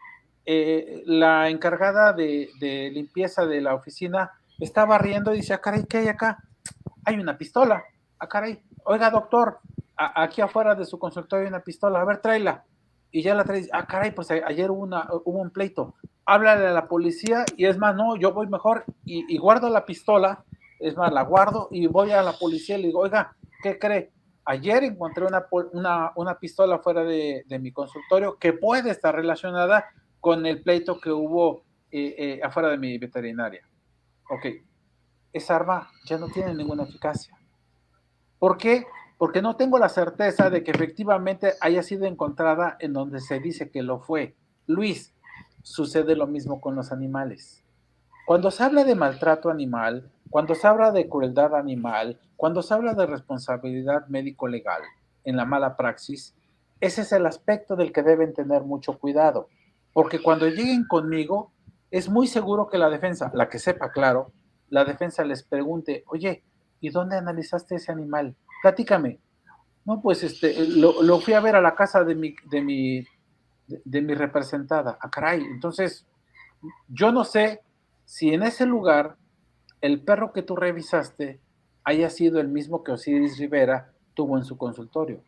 B: la encargada de limpieza de la oficina estaba riendo y dice, ah, caray, ¿qué hay acá? Hay una pistola. Ah, caray, oiga, doctor, aquí afuera de su consultorio hay una pistola, a ver, tráela. Y ya la trae, ah, caray, pues ayer hubo un pleito. Háblale a la policía y es más, no, yo voy mejor y guardo la pistola, es más, la guardo y voy a la policía y le digo, oiga, ¿qué cree? Ayer encontré una pistola fuera de mi consultorio que puede estar relacionada con el pleito que hubo afuera de mi veterinaria. Ok, esa arma ya no tiene ninguna eficacia. ¿Por qué? Porque no tengo la certeza de que efectivamente haya sido encontrada en donde se dice que lo fue. Luis, sucede lo mismo con los animales. Cuando se habla de maltrato animal, cuando se habla de crueldad animal, cuando se habla de responsabilidad médico-legal en la mala praxis, ese es el aspecto del que deben tener mucho cuidado. Porque cuando lleguen conmigo, es muy seguro que la defensa, la que sepa claro, la defensa les pregunte, oye, ¿y dónde analizaste ese animal? Platícame. No, pues lo fui a ver a la casa de mi representada. Ah, caray. Entonces, yo no sé si en ese lugar el perro que tú revisaste haya sido el mismo que Osiris Rivera tuvo en su consultorio.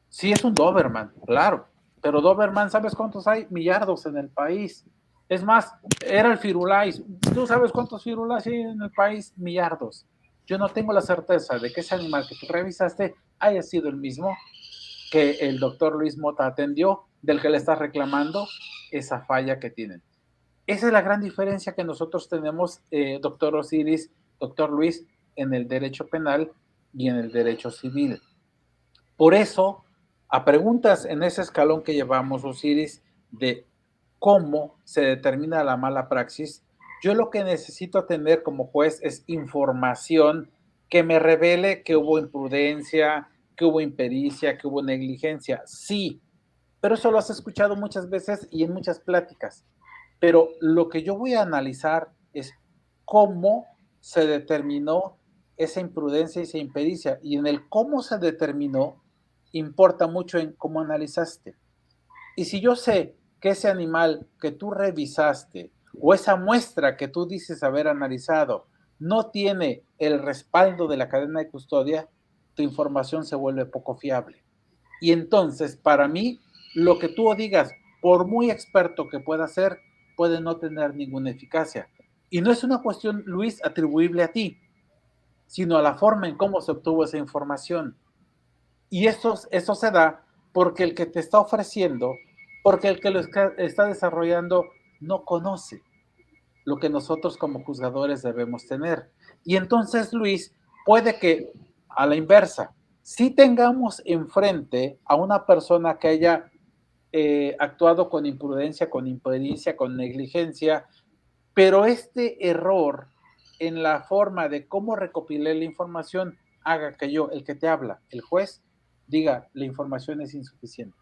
B: Sí, es un Doberman, claro, pero Doberman, ¿sabes cuántos hay? Millardos en el país. Es más, era el Firulais. ¿Tú sabes cuántos Firulais hay en el país? Millardos. Yo no tengo la certeza de que ese animal que tú revisaste haya sido el mismo que el doctor Luis Mota atendió, del que le estás reclamando esa falla que tienen. Esa es la gran diferencia que nosotros tenemos, doctor Osiris, doctor Luis, en el derecho penal y en el derecho civil. Por eso, a preguntas en ese escalón que llevamos, Osiris, de cómo se determina la mala praxis, yo lo que necesito tener como juez es información que me revele que hubo imprudencia, que hubo impericia, que hubo negligencia. Sí, pero eso lo has escuchado muchas veces y en muchas pláticas. Pero lo que yo voy a analizar es cómo se determinó esa imprudencia y esa impericia. Y en el cómo se determinó, importa mucho en cómo analizaste. Y si yo sé que ese animal que tú revisaste o esa muestra que tú dices haber analizado no tiene el respaldo de la cadena de custodia, tu información se vuelve poco fiable. Y entonces, para mí, lo que tú digas, por muy experto que pueda ser, puede no tener ninguna eficacia. Y no es una cuestión, Luis, atribuible a ti, sino a la forma en cómo se obtuvo esa información. Y eso se da porque el que te está ofreciendo, porque el que lo está desarrollando no conoce lo que nosotros como juzgadores debemos tener. Y entonces, Luis, puede que a la inversa, si tengamos enfrente a una persona que haya actuado con imprudencia, con impericia, con negligencia, pero este error en la forma de cómo recopilé la información haga que yo, el que te habla, el juez, diga, la información es insuficiente.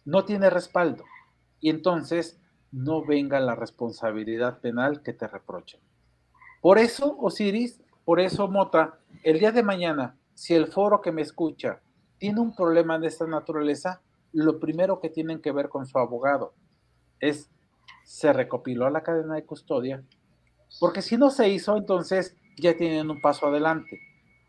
B: No tiene respaldo. Y entonces no venga la responsabilidad penal que te reprochen. Por eso, Osiris, por eso, Mota, el día de mañana, si el foro que me escucha tiene un problema de esta naturaleza, lo primero que tienen que ver con su abogado es, se recopiló la cadena de custodia, porque si no se hizo, entonces ya tienen un paso adelante.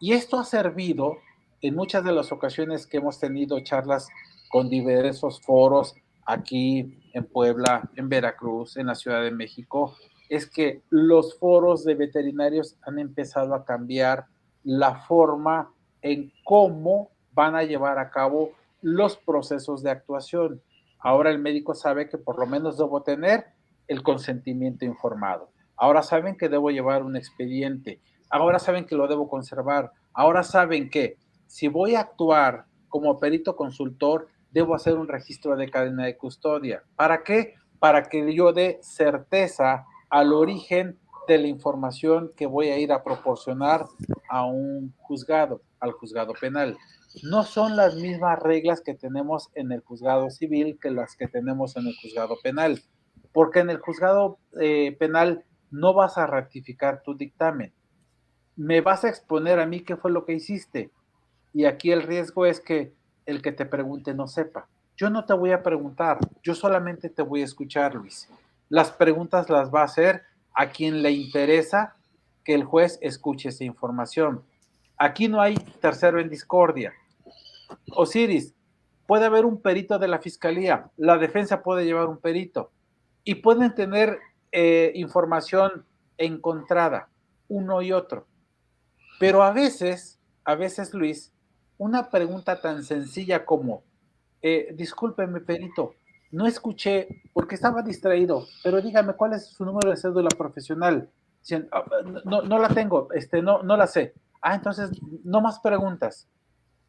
B: Y esto ha servido en muchas de las ocasiones que hemos tenido charlas con diversos foros aquí en Puebla, en Veracruz, en la Ciudad de México, es que los foros de veterinarios han empezado a cambiar la forma en cómo van a llevar a cabo los procesos de actuación. Ahora el médico sabe que por lo menos debo tener el consentimiento informado. Ahora saben que debo llevar un expediente. Ahora saben que lo debo conservar. Ahora saben que si voy a actuar como perito consultor, debo hacer un registro de cadena de custodia. ¿Para qué? Para que yo dé certeza al origen de la información que voy a ir a proporcionar a un juzgado, al juzgado penal. No son las mismas reglas que tenemos en el juzgado civil que las que tenemos en el juzgado penal, porque en el juzgado penal no vas a ratificar tu dictamen, me vas a exponer a mí qué fue lo que hiciste, y aquí el riesgo es que el que te pregunte no sepa. Yo no te voy a preguntar, yo solamente te voy a escuchar, Luis. Las preguntas las va a hacer a quien le interesa que el juez escuche esa información. Aquí no hay tercero en discordia. Osiris, puede haber un perito de la fiscalía, la defensa puede llevar un perito y pueden tener información encontrada, uno y otro. Pero a veces, Luis, una pregunta tan sencilla como, discúlpeme, perito, no escuché porque estaba distraído, pero dígame cuál es su número de cédula profesional. No la tengo, no la sé. Ah, entonces, no más preguntas.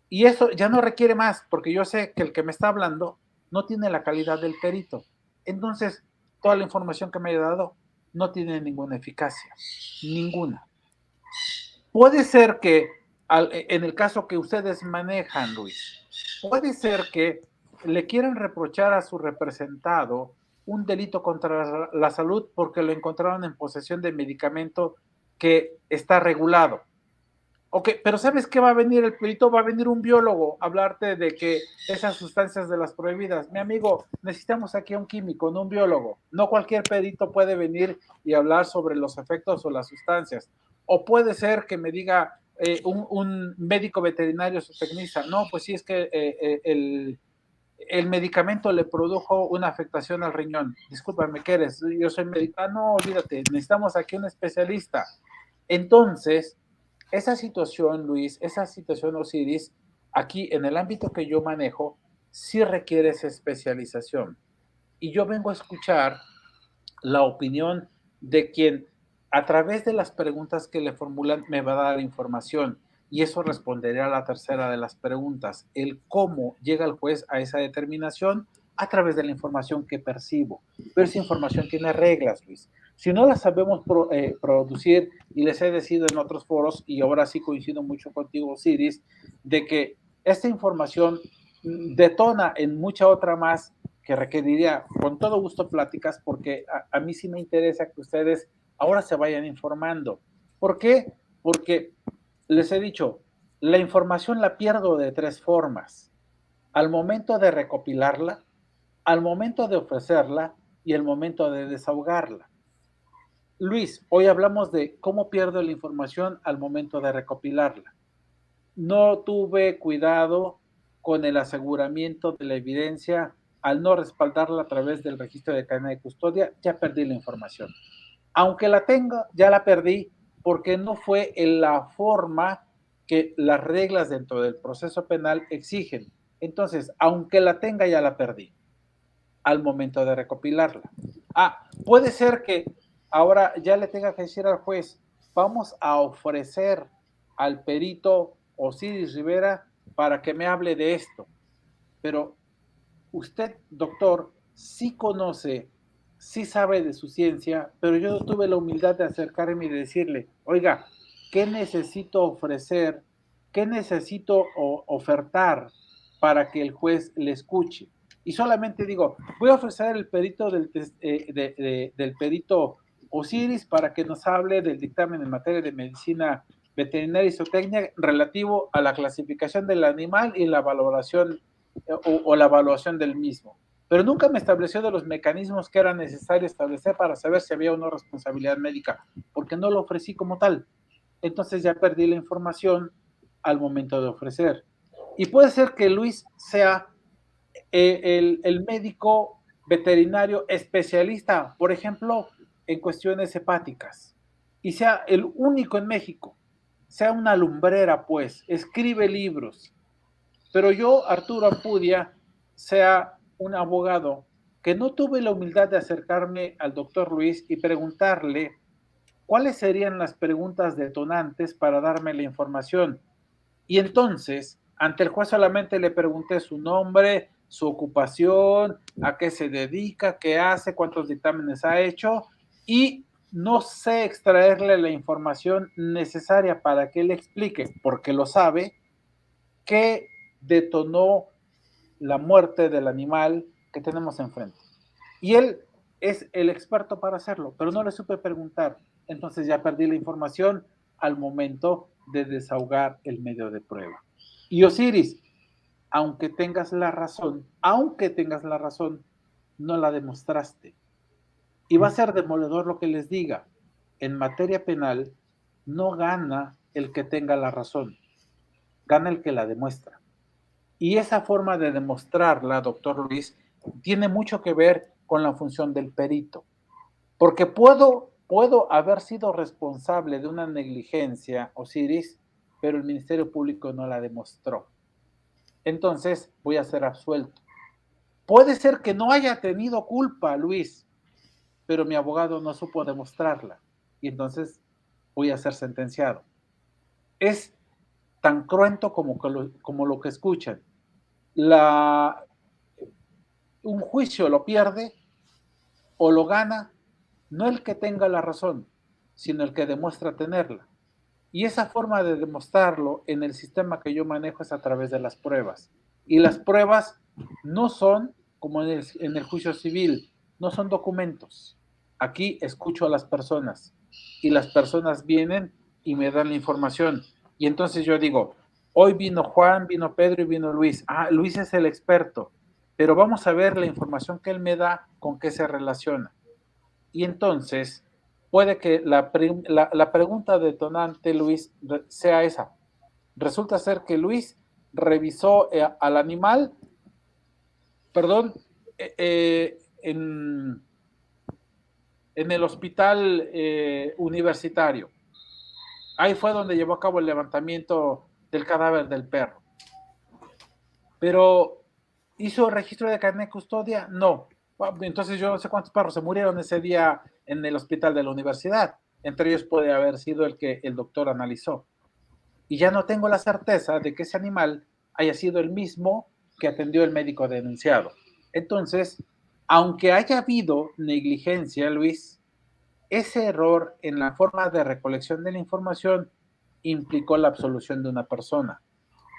B: Y eso ya no requiere más, porque yo sé que el que me está hablando no tiene la calidad del perito. Entonces, toda la información que me haya dado no tiene ninguna eficacia, ninguna. Puede ser que, en el caso que ustedes manejan, Luis, puede ser que le quieran reprochar a su representado un delito contra la salud porque lo encontraron en posesión de medicamento que está regulado. Ok, pero ¿sabes qué va a venir el perito? Va a venir un biólogo a hablarte de que esas sustancias de las prohibidas. Mi amigo, necesitamos aquí a un químico, no un biólogo. No cualquier perito puede venir y hablar sobre los efectos o las sustancias. O puede ser que me diga un médico veterinario zootecnista, no, pues sí, es que el medicamento le produjo una afectación al riñón. Discúlpame, ¿qué eres? Yo soy médico. Ah, no, olvídate, necesitamos aquí un especialista. Entonces, esa situación, Luis, esa situación, Osiris, aquí en el ámbito que yo manejo, sí requiere esa especialización. Y yo vengo a escuchar la opinión de quien, a través de las preguntas que le formulan, me va a dar información. Y eso respondería a la tercera de las preguntas, el cómo llega el juez a esa determinación a través de la información que percibo. Pero esa información tiene reglas, Luis. Si no las sabemos producir, y les he decidido en otros foros, y ahora sí coincido mucho contigo, Osiris, de que esta información detona en mucha otra más que requeriría con todo gusto pláticas, porque a mí sí me interesa que ustedes ahora se vayan informando. ¿Por qué? Porque les he dicho, la información la pierdo de tres formas: al momento de recopilarla, al momento de ofrecerla y al momento de desahogarla. Luis, hoy hablamos de cómo pierdo la información al momento de recopilarla. No tuve cuidado con el aseguramiento de la evidencia al no respaldarla a través del registro de cadena de custodia, ya perdí la información. Aunque la tenga, ya la perdí porque no fue en la forma que las reglas dentro del proceso penal exigen. Entonces, aunque la tenga, ya la perdí al momento de recopilarla. Puede ser que ahora ya le tenga que decir al juez, vamos a ofrecer al perito Osiris Rivera para que me hable de esto. Pero usted, doctor, sí conoce, sí sabe de su ciencia, pero yo tuve la humildad de acercarme y de decirle, oiga, ¿qué necesito ofrecer? ¿Qué necesito ofertar para que el juez le escuche? Y solamente digo, voy a ofrecer el perito del perito Osiris para que nos hable del dictamen en materia de medicina veterinaria y zootecnia relativo a la clasificación del animal y la valoración o la evaluación del mismo. Pero nunca me estableció de los mecanismos que era necesario establecer para saber si había o no responsabilidad médica, porque no lo ofrecí como tal. Entonces ya perdí la información al momento de ofrecer. Y puede ser que Luis sea el médico veterinario especialista, por ejemplo, en cuestiones hepáticas, y sea el único en México, sea una lumbrera, pues, escribe libros, pero yo, Arturo Ampudia, sea un abogado que no tuve la humildad de acercarme al doctor Luis y preguntarle cuáles serían las preguntas detonantes para darme la información. Y entonces, ante el juez solamente le pregunté su nombre, su ocupación, a qué se dedica, qué hace, cuántos dictámenes ha hecho, y no sé extraerle la información necesaria para que él explique, porque lo sabe, qué detonó la muerte del animal que tenemos enfrente. Y él es el experto para hacerlo, pero no le supe preguntar. Entonces ya perdí la información al momento de desahogar el medio de prueba. Y Osiris, aunque tengas la razón, no la demostraste. Y va a ser demoledor lo que les diga. En materia penal, no gana el que tenga la razón, gana el que la demuestra. Y esa forma de demostrarla, doctor Luis, tiene mucho que ver con la función del perito. Porque puedo haber sido responsable de una negligencia, Osiris, pero el Ministerio Público no la demostró. Entonces voy a ser absuelto. Puede ser que no haya tenido culpa, Luis, pero mi abogado no supo demostrarla. Y entonces voy a ser sentenciado. Es tan cruento como lo que escuchan. Un juicio lo pierde o lo gana no el que tenga la razón, sino el que demuestra tenerla. Y esa forma de demostrarlo en el sistema que yo manejo es a través de las pruebas. Y las pruebas no son, como en el juicio civil, no son documentos. Aquí escucho a las personas y las personas vienen y me dan la información. Y entonces yo digo, hoy vino Juan, vino Pedro y vino Luis. Luis es el experto, pero vamos a ver la información que él me da con qué se relaciona. Y entonces puede que la pregunta detonante, Luis, sea esa. Resulta ser que Luis revisó al animal, perdón, en el hospital universitario. Ahí fue donde llevó a cabo el levantamiento del cadáver del perro. Pero, ¿hizo registro de cadena de custodia? No. Entonces yo no sé cuántos perros se murieron ese día en el hospital de la universidad. Entre ellos puede haber sido el que el doctor analizó. Y ya no tengo la certeza de que ese animal haya sido el mismo que atendió el médico denunciado. Entonces, aunque haya habido negligencia, Luis, ese error en la forma de recolección de la información implicó la absolución de una persona.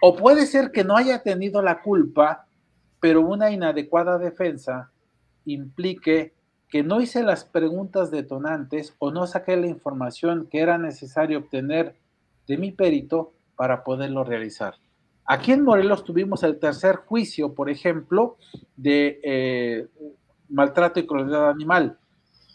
B: O puede ser que no haya tenido la culpa, pero una inadecuada defensa implique que no hice las preguntas detonantes o no saqué la información que era necesario obtener de mi perito para poderlo realizar. Aquí en Morelos tuvimos el tercer juicio, por ejemplo, de maltrato y crueldad animal,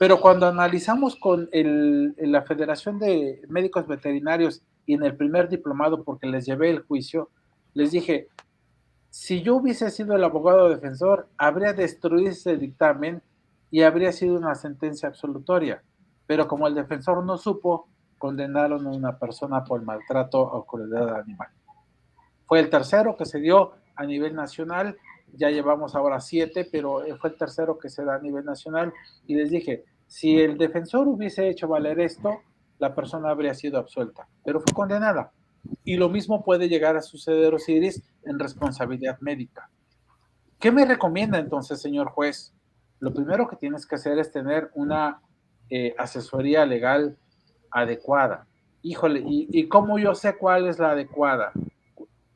B: Pero cuando analizamos con la Federación de Médicos Veterinarios y en el primer diplomado, porque les llevé el juicio, les dije, si yo hubiese sido el abogado defensor, habría destruido ese dictamen y habría sido una sentencia absolutoria. Pero como el defensor no supo, condenaron a una persona por maltrato o crueldad animal. Fue el tercero que se dio a nivel nacional, ya llevamos ahora 7, pero fue el tercero que se da a nivel nacional, y les dije, si el defensor hubiese hecho valer esto, la persona habría sido absuelta, pero fue condenada. Y lo mismo puede llegar a suceder, Osiris, en responsabilidad médica. ¿Qué me recomienda entonces, señor juez? Lo primero que tienes que hacer es tener una asesoría legal adecuada. Híjole, ¿y cómo yo sé cuál es la adecuada?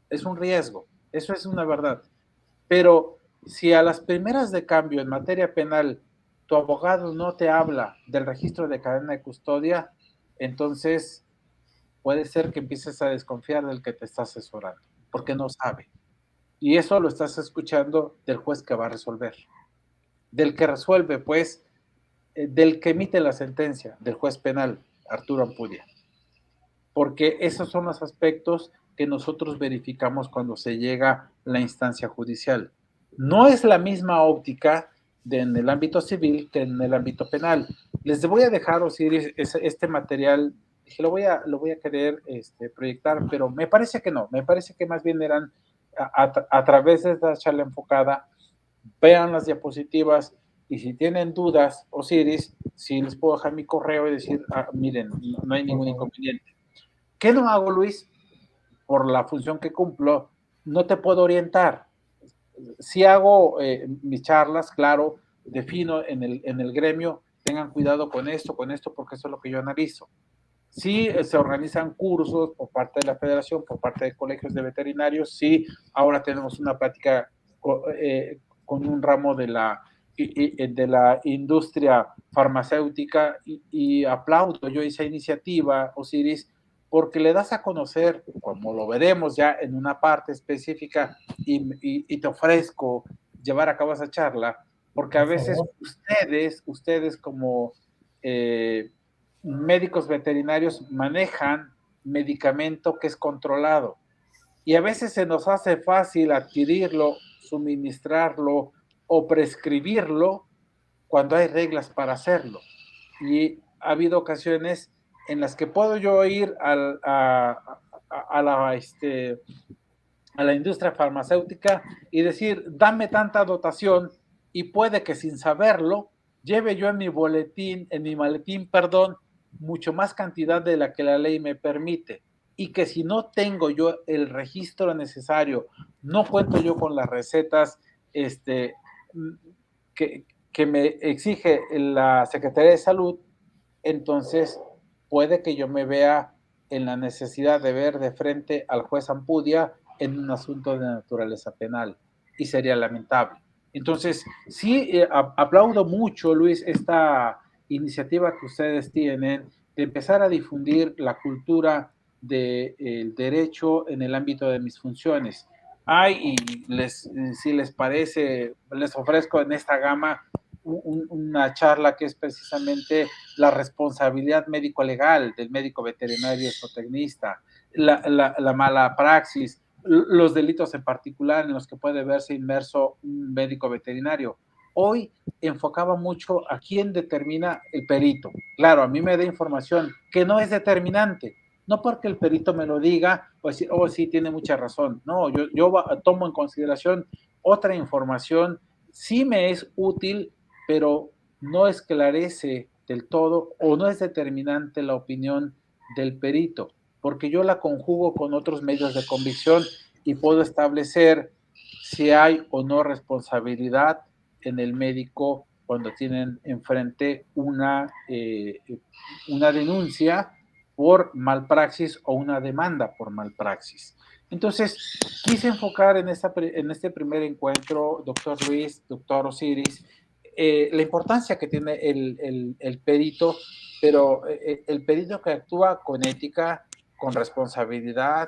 B: Es un riesgo, eso es una verdad. Pero si a las primeras de cambio en materia penal tu abogado no te habla del registro de cadena de custodia, entonces puede ser que empieces a desconfiar del que te está asesorando, porque no sabe. Y eso lo estás escuchando del juez que va a resolver, del que resuelve, pues, del que emite la sentencia, del juez penal, Arturo Ampudia. Porque esos son los aspectos que nosotros verificamos cuando se llega a la instancia judicial. No es la misma óptica en el ámbito civil que en el ámbito penal. Les voy a dejar, Osiris, este material, dije, lo voy a querer proyectar, pero me parece que no, me parece que más bien eran a través de esta charla enfocada, vean las diapositivas y si tienen dudas, Osiris, si les puedo dejar mi correo y decir, miren, no hay ningún inconveniente. ¿Qué no hago, Luis? Por la función que cumplo, no te puedo orientar. Si hago mis charlas, claro, defino en el gremio, tengan cuidado con esto, porque eso es lo que yo analizo. Sí, se organizan cursos por parte de la federación, por parte de colegios de veterinarios. Sí, ahora tenemos una plática con un ramo de la industria farmacéutica y aplaudo yo esa iniciativa, Osiris, porque le das a conocer, como lo veremos ya en una parte específica, y te ofrezco llevar a cabo esa charla, porque a veces ustedes como médicos veterinarios manejan medicamento que es controlado y a veces se nos hace fácil adquirirlo, suministrarlo o prescribirlo cuando hay reglas para hacerlo. Y ha habido ocasiones en las que puedo yo ir a la industria farmacéutica y decir, dame tanta dotación, y puede que sin saberlo lleve yo en mi maletín, mucho más cantidad de la que la ley me permite, y que si no tengo yo el registro necesario, no cuento yo con las recetas que me exige la Secretaría de Salud, entonces puede que yo me vea en la necesidad de ver de frente al juez Ampudia en un asunto de naturaleza penal, y sería lamentable. Entonces, sí, aplaudo mucho, Luis, esta iniciativa que ustedes tienen de empezar a difundir la cultura del derecho en el ámbito de mis funciones. Y si les parece, les ofrezco en esta gama una charla que es precisamente la responsabilidad médico-legal del médico veterinario zootecnista, la mala praxis, los delitos en particular en los que puede verse inmerso un médico veterinario. Hoy enfocaba mucho a quién determina el perito. Claro, a mí me da información que no es determinante, no porque el perito me lo diga, pues sí, tiene mucha razón. No, yo tomo en consideración otra información, sí me es útil, pero no esclarece del todo o no es determinante la opinión del perito, porque yo la conjugo con otros medios de convicción y puedo establecer si hay o no responsabilidad en el médico cuando tienen enfrente una denuncia por malpraxis o una demanda por malpraxis. Entonces, quise enfocar en este primer encuentro, doctor Luis, doctor Osiris, la importancia que tiene el perito, pero el perito que actúa con ética, con responsabilidad,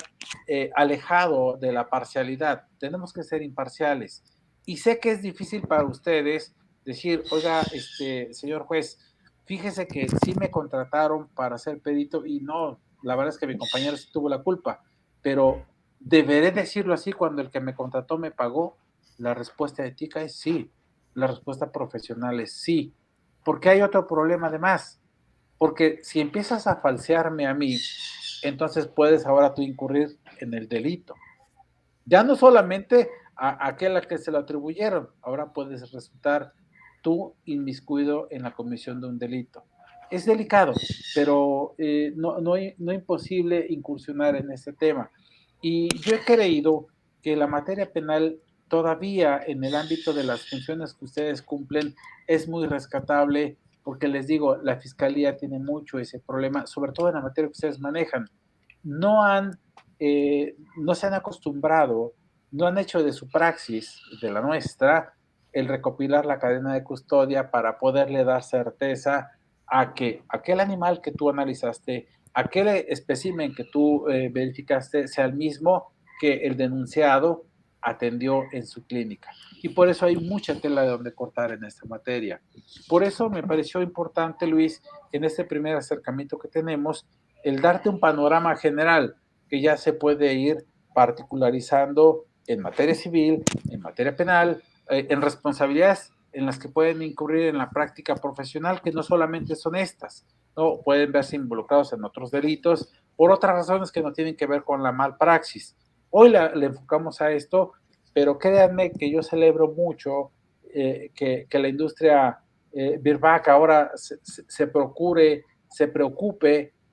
B: alejado de la parcialidad. Tenemos que ser imparciales. Y sé que es difícil para ustedes decir, oiga, señor juez, fíjese que sí me contrataron para ser perito y no, la verdad es que mi compañero sí tuvo la culpa, pero ¿deberé decirlo así cuando el que me contrató me pagó? La respuesta ética es sí, la respuesta profesional es sí, porque hay otro problema además, porque si empiezas a falsearme a mí, entonces puedes ahora tú incurrir en el delito. Ya no solamente a aquel a que se lo atribuyeron, ahora puedes resultar tú inmiscuido en la comisión de un delito. Es delicado, pero no imposible incursionar en este tema. Y yo he creído que la materia penal todavía en el ámbito de las funciones que ustedes cumplen es muy rescatable, porque les digo, la fiscalía tiene mucho ese problema, sobre todo en la materia que ustedes manejan. No han no se han acostumbrado, no han hecho de su praxis, de la nuestra, el recopilar la cadena de custodia para poderle dar certeza a que aquel animal que tú analizaste, aquel espécimen que tú verificaste, sea el mismo que el denunciado atendió en su clínica. Y por eso hay mucha tela de donde cortar en esta materia. Por eso me pareció importante, Luis, en este primer acercamiento que tenemos, el darte un panorama general que ya se puede ir particularizando en materia civil, en materia penal, en responsabilidades en las que pueden incurrir en la práctica profesional, que no solamente son estas, ¿no? Pueden verse involucrados en otros delitos por otras razones que no tienen que ver con la malpraxis. Hoy le enfocamos a esto, pero créanme que yo celebro mucho que la industria Virbac ahora se preocupe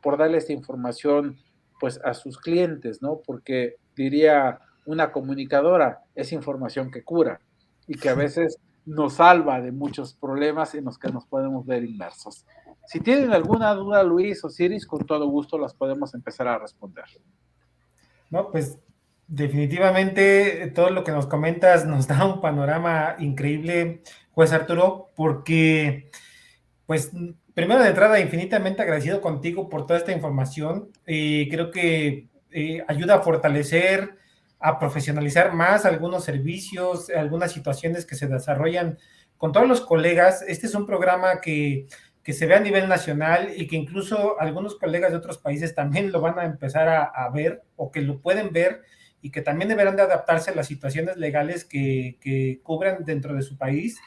B: por darle esta información pues a sus clientes, ¿no? Porque diría una comunicadora, es información que cura y que a veces nos salva de muchos problemas en los que nos podemos ver inmersos. Si tienen alguna duda, Luis o Siris, con todo gusto las podemos empezar a responder.
A: No, pues definitivamente todo lo que nos comentas nos da un panorama increíble, juez Arturo, porque pues primero de entrada infinitamente agradecido contigo por toda esta información. Creo que ayuda a fortalecer, a profesionalizar más algunos servicios, algunas situaciones que se desarrollan con todos los colegas. Este es un programa que se ve a nivel nacional y que incluso algunos colegas de otros países también lo van a empezar a ver o que lo pueden ver y que también deberán de adaptarse a las situaciones legales que cubran dentro de su país,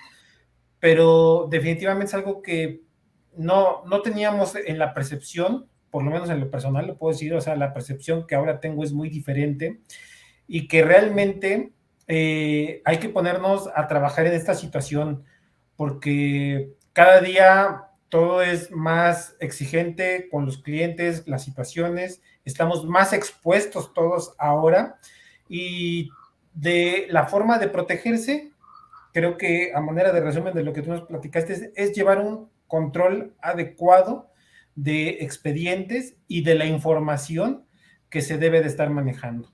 A: pero definitivamente es algo que no teníamos en la percepción, por lo menos en lo personal lo puedo decir, o sea, la percepción que ahora tengo es muy diferente y que realmente hay que ponernos a trabajar en esta situación porque cada día todo es más exigente con los clientes, las situaciones, estamos más expuestos todos ahora y de la forma de protegerse, creo que a manera de resumen de lo que tú nos platicaste es llevar un control adecuado de expedientes y de la información que se debe de estar manejando.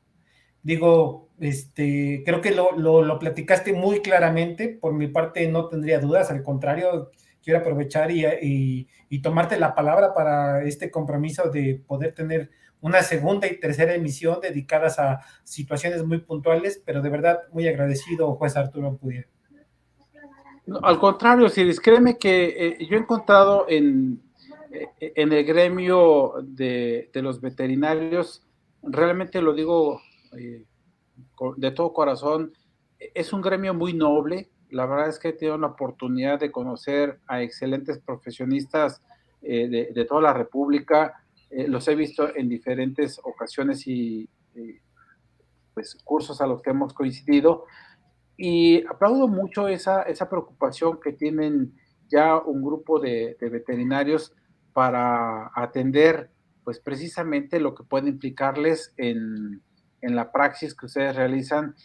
A: Digo, creo que lo platicaste muy claramente, por mi parte no tendría dudas, al contrario, quiero aprovechar y tomarte la palabra para este compromiso de poder tener una segunda y tercera emisión dedicadas a situaciones muy puntuales, pero de verdad muy agradecido, juez Arturo Pudier.
B: No, al contrario, Siris, créeme que yo he encontrado en el gremio de los veterinarios, realmente lo digo de todo corazón, es un gremio muy noble. La verdad es que he tenido la oportunidad de conocer a excelentes profesionistas de toda la República. Los he visto en diferentes ocasiones y pues cursos a los que hemos coincidido. Y aplaudo mucho esa preocupación que tienen ya un grupo de veterinarios para atender pues precisamente lo que puede implicarles en la praxis que ustedes realizan.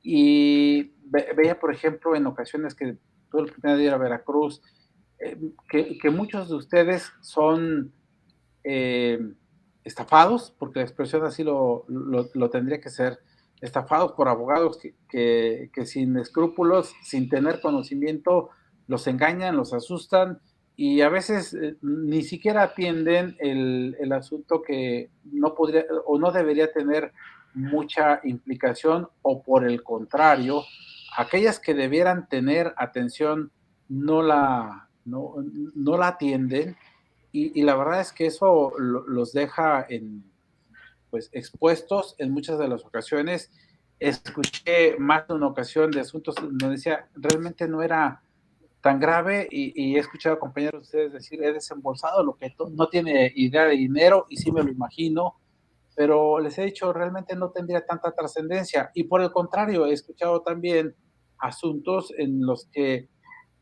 B: Y veía, por ejemplo, en ocasiones que tuve la oportunidad de ir a Veracruz, que muchos de ustedes son eh, estafados, porque la expresión así lo tendría que ser, estafados por abogados que sin escrúpulos, sin tener conocimiento, los engañan, los asustan y a veces ni siquiera atienden el asunto que no podría o no debería tener mucha implicación, o por el contrario, aquellas que debieran tener atención no la atienden, y la verdad es que eso los deja pues, expuestos en muchas de las ocasiones. Escuché más de una ocasión de asuntos donde decía, realmente no era tan grave, y he escuchado a compañeros de ustedes decir, he desembolsado lo que no tiene idea de dinero, y sí me lo imagino, pero les he dicho, realmente no tendría tanta trascendencia. Y por el contrario, he escuchado también asuntos en los que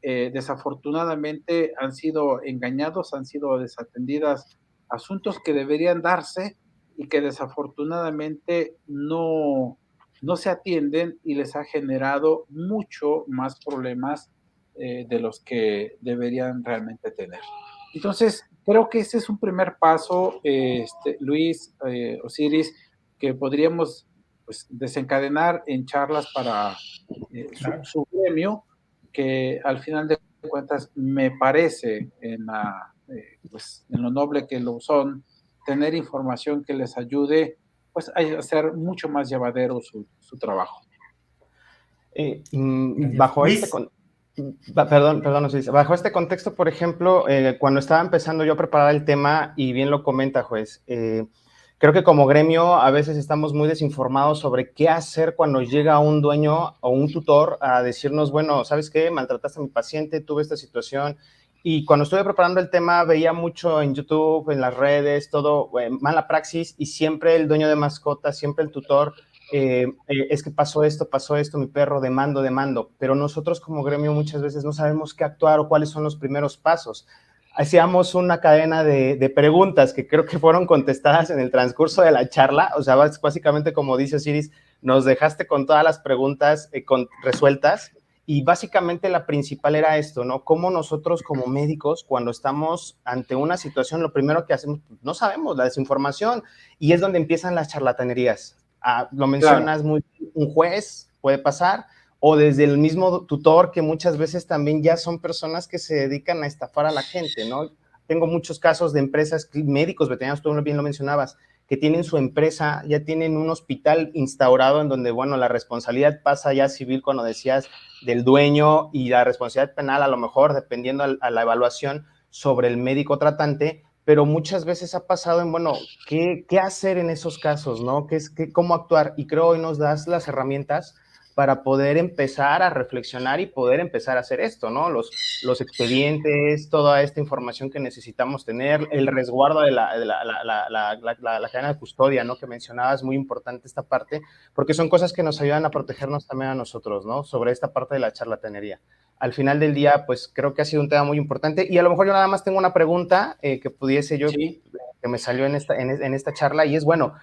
B: desafortunadamente han sido engañados, han sido desatendidas, asuntos que deberían darse y que desafortunadamente no se atienden, y les ha generado mucho más problemas de los que deberían realmente tener. Entonces, creo que ese es un primer paso, Luis, Osiris, que podríamos, pues, desencadenar en charlas para su gremio, que al final de cuentas me parece, pues, en lo noble que lo son, tener información que les ayude, pues, a hacer mucho más llevadero su trabajo.
C: Bajo perdón, bajo este contexto, por ejemplo, cuando estaba empezando yo a preparar el tema, y bien lo comenta, juez, creo que como gremio a veces estamos muy desinformados sobre qué hacer cuando llega un dueño o un tutor a decirnos, bueno, ¿sabes qué? Maltrataste a mi paciente, tuve esta situación. Y cuando estuve preparando el tema, veía mucho en YouTube, en las redes, todo, mala praxis, y siempre el dueño de mascota, siempre el tutor, es que pasó esto, mi perro, demando, pero nosotros como gremio muchas veces no sabemos qué actuar o cuáles son los primeros pasos. Hacíamos una cadena de preguntas que creo que fueron contestadas en el transcurso de la charla, o sea, básicamente, como dice Osiris, nos dejaste con todas las preguntas resueltas, y básicamente la principal era esto, ¿no? Cómo nosotros como médicos, cuando estamos ante una situación, lo primero que hacemos, no sabemos, la desinformación, y es donde empiezan las charlatanerías. Lo mencionas, claro, muy, un juez puede pasar, o desde el mismo tutor, que muchas veces también ya son personas que se dedican a estafar a la gente, ¿no? Tengo muchos casos de empresas, médicos veterinarios, tú bien lo mencionabas, que tienen su empresa, ya tienen un hospital instaurado en donde, bueno, la responsabilidad pasa ya civil, cuando decías del dueño, y la responsabilidad penal a lo mejor, dependiendo a la evaluación sobre el médico tratante, pero muchas veces ha pasado en, bueno, ¿qué hacer en esos casos, no? ¿Cómo actuar? Y creo hoy nos das las herramientas para poder empezar a reflexionar y poder empezar a hacer esto, ¿no? Los expedientes, toda esta información que necesitamos tener, el resguardo de la cadena de custodia, ¿no? Que mencionabas, muy importante esta parte, porque son cosas que nos ayudan a protegernos también a nosotros, ¿no? Sobre esta parte de la charlatanería. Al final del día, pues creo que ha sido un tema muy importante, y a lo mejor yo nada más tengo una pregunta que pudiese yo, sí, que me salió en esta charla, y es, bueno,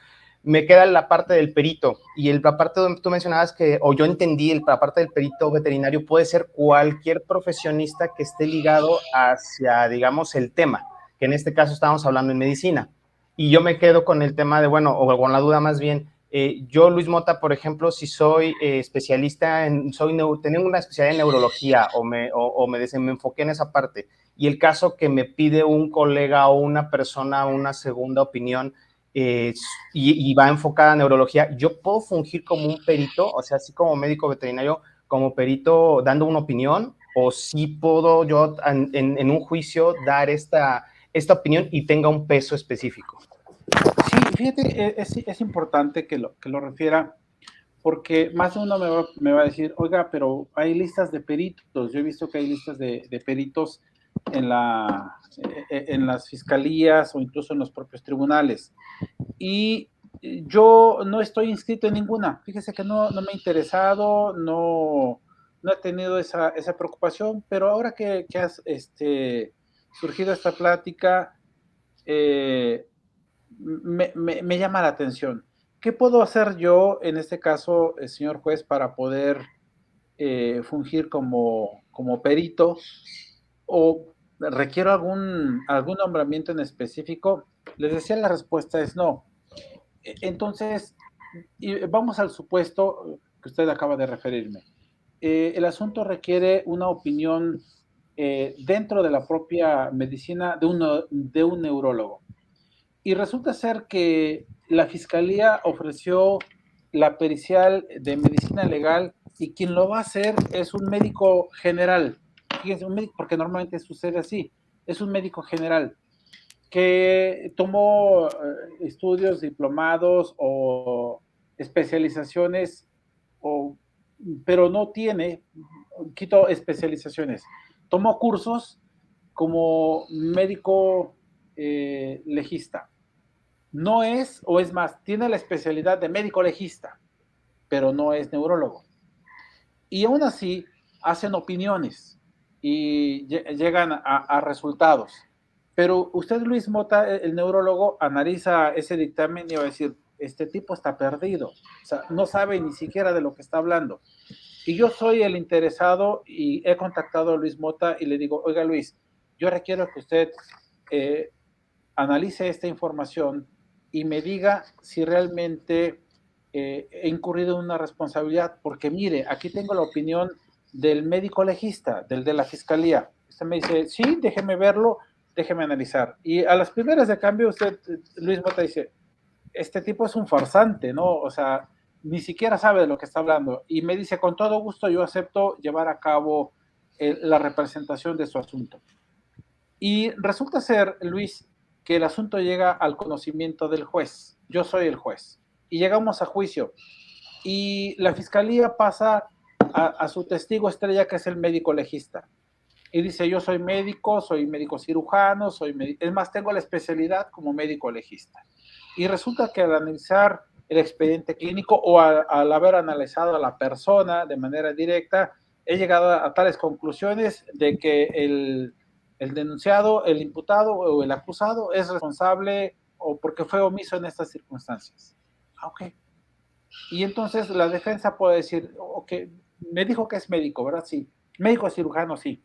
C: me queda la parte del perito, y la parte donde tú mencionabas que, o yo entendí, la parte del perito veterinario puede ser cualquier profesionista que esté ligado hacia, digamos, el tema, que en este caso estábamos hablando en medicina, y yo me quedo con el tema de, bueno, o con la duda más bien, yo, Luis Mota, por ejemplo, si soy especialista tengo una especialidad en neurología, o me enfoqué en esa parte, y el caso que me pide un colega o una persona una segunda opinión, y va enfocada a neurología, ¿yo puedo fungir como un perito, o sea, así como médico veterinario, como perito dando una opinión, o sí puedo yo en un juicio dar esta opinión y tenga un peso específico?
B: Sí, fíjate, es importante que lo refiera, porque más de uno me va a decir, oiga, pero hay listas de peritos. Yo he visto que hay listas de peritos en las fiscalías, o incluso en los propios tribunales, y yo no estoy inscrito en ninguna. Fíjese que no me ha interesado, no he tenido esa preocupación, pero ahora que has surgido esta plática, me llama la atención. ¿Qué puedo hacer yo en este caso, señor juez, para poder fungir como perito, o requiero algún nombramiento en específico? Les decía, la respuesta es no. Entonces, vamos al supuesto que usted acaba de referirme. El asunto requiere una opinión dentro de la propia medicina de un neurólogo. Y resulta ser que la fiscalía ofreció la pericial de medicina legal, y quien lo va a hacer es un médico general. fíjense, un médico, porque normalmente sucede así, es un médico general que tomó estudios, diplomados o especializaciones, pero no tiene, quito especializaciones, tomó cursos como médico legista. No es, o es más, tiene la especialidad de médico legista, pero no es neurólogo. Y aún así hacen opiniones y llegan a resultados. Pero usted, Luis Mota, el neurólogo, analiza ese dictamen y va a decir, este tipo está perdido, o sea, no sabe ni siquiera de lo que está hablando. Y yo soy el interesado y he contactado a Luis Mota y le digo, oiga Luis, yo requiero que usted analice esta información y me diga si realmente he incurrido en una responsabilidad, porque mire, aquí tengo la opinión del médico legista, del de la fiscalía. Usted me dice, sí, déjeme verlo, déjeme analizar. Y a las primeras de cambio, usted, Luis Mota, dice, este tipo es un farsante, ¿no? O sea, ni siquiera sabe de lo que está hablando. Y me dice, con todo gusto, yo acepto llevar a cabo la representación de su asunto. Y resulta ser, Luis, que el asunto llega al conocimiento del juez. Yo soy el juez. Y llegamos a juicio. Y la fiscalía pasa a su testigo estrella, que es el médico legista. Y dice, yo soy médico cirujano, es más, tengo la especialidad como médico legista. Y resulta que al analizar el expediente clínico o al haber analizado a la persona de manera directa, he llegado a tales conclusiones de que el denunciado, el imputado o el acusado es responsable o porque fue omiso en estas circunstancias. Ok. Y entonces la defensa puede decir, ok, me dijo que es médico, ¿verdad? Sí. Médico cirujano, sí.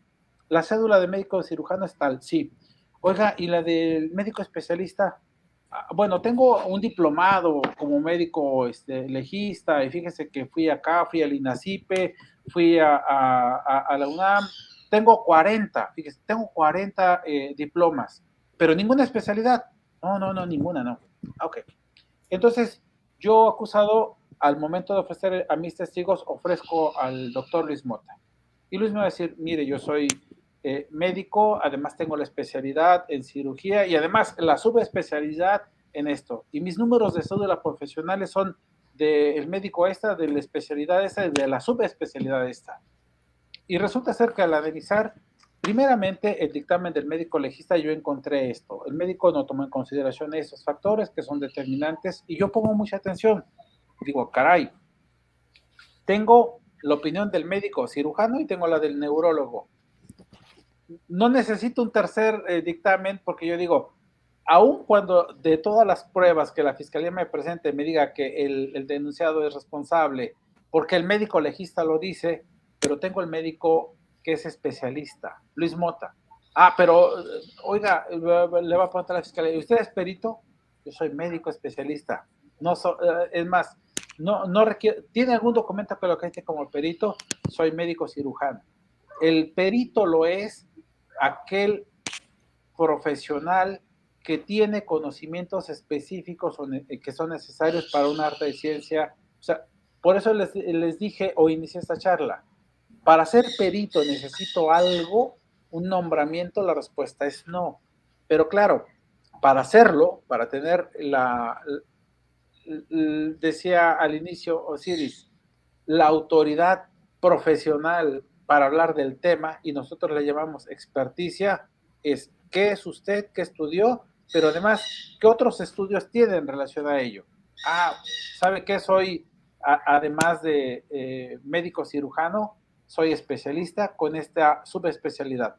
B: La cédula de médico cirujano es tal, sí. Oiga, ¿y la del médico especialista? Bueno, tengo un diplomado como médico legista y fíjese que fui acá, fui al INACIPE, fui a la UNAM, tengo 40, fíjese, tengo 40 diplomas, pero ninguna especialidad. No, ninguna, no. Ok. Entonces, yo acusado, al momento de ofrecer a mis testigos, ofrezco al doctor Luis Mota. Y Luis me va a decir, mire, yo soy médico, además tengo la especialidad en cirugía y además la subespecialidad en esto. Y mis números de cédula profesionales son del médico esta, de la especialidad esta y de la subespecialidad esta. Y resulta ser que al analizar, primeramente, el dictamen del médico legista, yo encontré esto. El médico no tomó en consideración esos factores que son determinantes y yo pongo mucha atención. Digo, caray, tengo la opinión del médico cirujano y tengo la del neurólogo. No necesito un tercer dictamen porque yo digo, aun cuando de todas las pruebas que la fiscalía me presente me diga que el denunciado es responsable porque el médico legista lo dice, pero tengo el médico que es especialista, Luis Mota. Pero oiga, le va a preguntar a la fiscalía, ¿usted es perito? Yo soy médico especialista. No es más, no requiere, ¿tiene algún documento que lo acredite como perito? Soy médico cirujano. El perito lo es aquel profesional que tiene conocimientos específicos que son necesarios para un arte de ciencia. O sea, por eso les dije o inicié esta charla. Para ser perito necesito algo, un nombramiento, la respuesta es no. Pero claro, para hacerlo, para tener decía al inicio Osiris, la autoridad profesional para hablar del tema, y nosotros le llamamos experticia, es qué es usted, qué estudió, pero además, qué otros estudios tiene en relación a ello. ¿Sabe qué? Soy, además de médico cirujano, soy especialista con esta subespecialidad.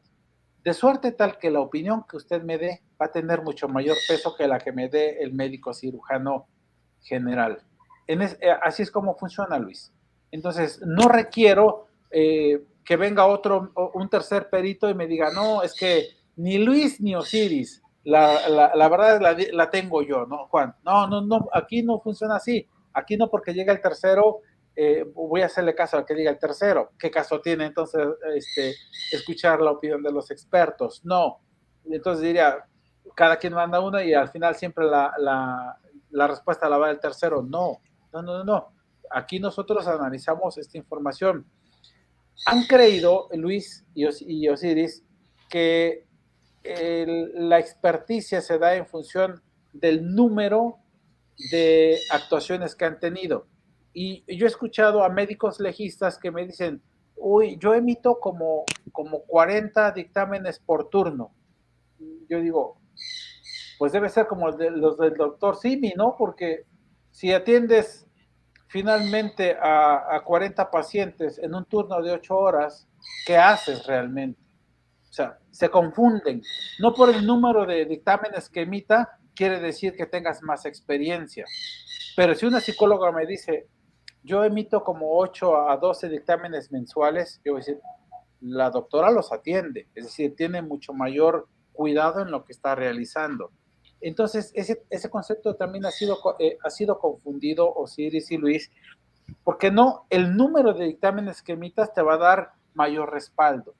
B: De suerte tal que la opinión que usted me dé va a tener mucho mayor peso que la que me dé el médico cirujano general. Así es como funciona, Luis. Entonces, no requiero que venga un tercer perito y me diga, no, es que ni Luis ni Osiris, la verdad la tengo yo, ¿no, Juan? No, aquí no funciona así. Aquí no, porque llega el tercero, voy a hacerle caso al que diga el tercero. ¿Qué caso tiene entonces escuchar la opinión de los expertos? No. Entonces diría, cada quien manda uno y al final siempre la respuesta la va el tercero. No. Aquí nosotros analizamos esta información. han creído, Luis y Osiris, que la experticia se da en función del número de actuaciones que han tenido. Y yo he escuchado a médicos legistas que me dicen, uy, yo emito como 40 dictámenes por turno. Yo digo, pues debe ser como los del doctor Simi, ¿no? Porque si atiendes finalmente a 40 pacientes en un turno de 8 horas, ¿qué haces realmente? O sea, se confunden. No por el número de dictámenes que emita, quiere decir que tengas más experiencia. Pero si una psicóloga me dice, yo emito como 8 a 12 dictámenes mensuales, yo voy a decir, la doctora los atiende, es decir, tiene mucho mayor cuidado en lo que está realizando. Entonces, ese concepto también ha sido confundido, Osiris y Luis, porque no, el número de dictámenes que emitas te va a dar mayor respaldo,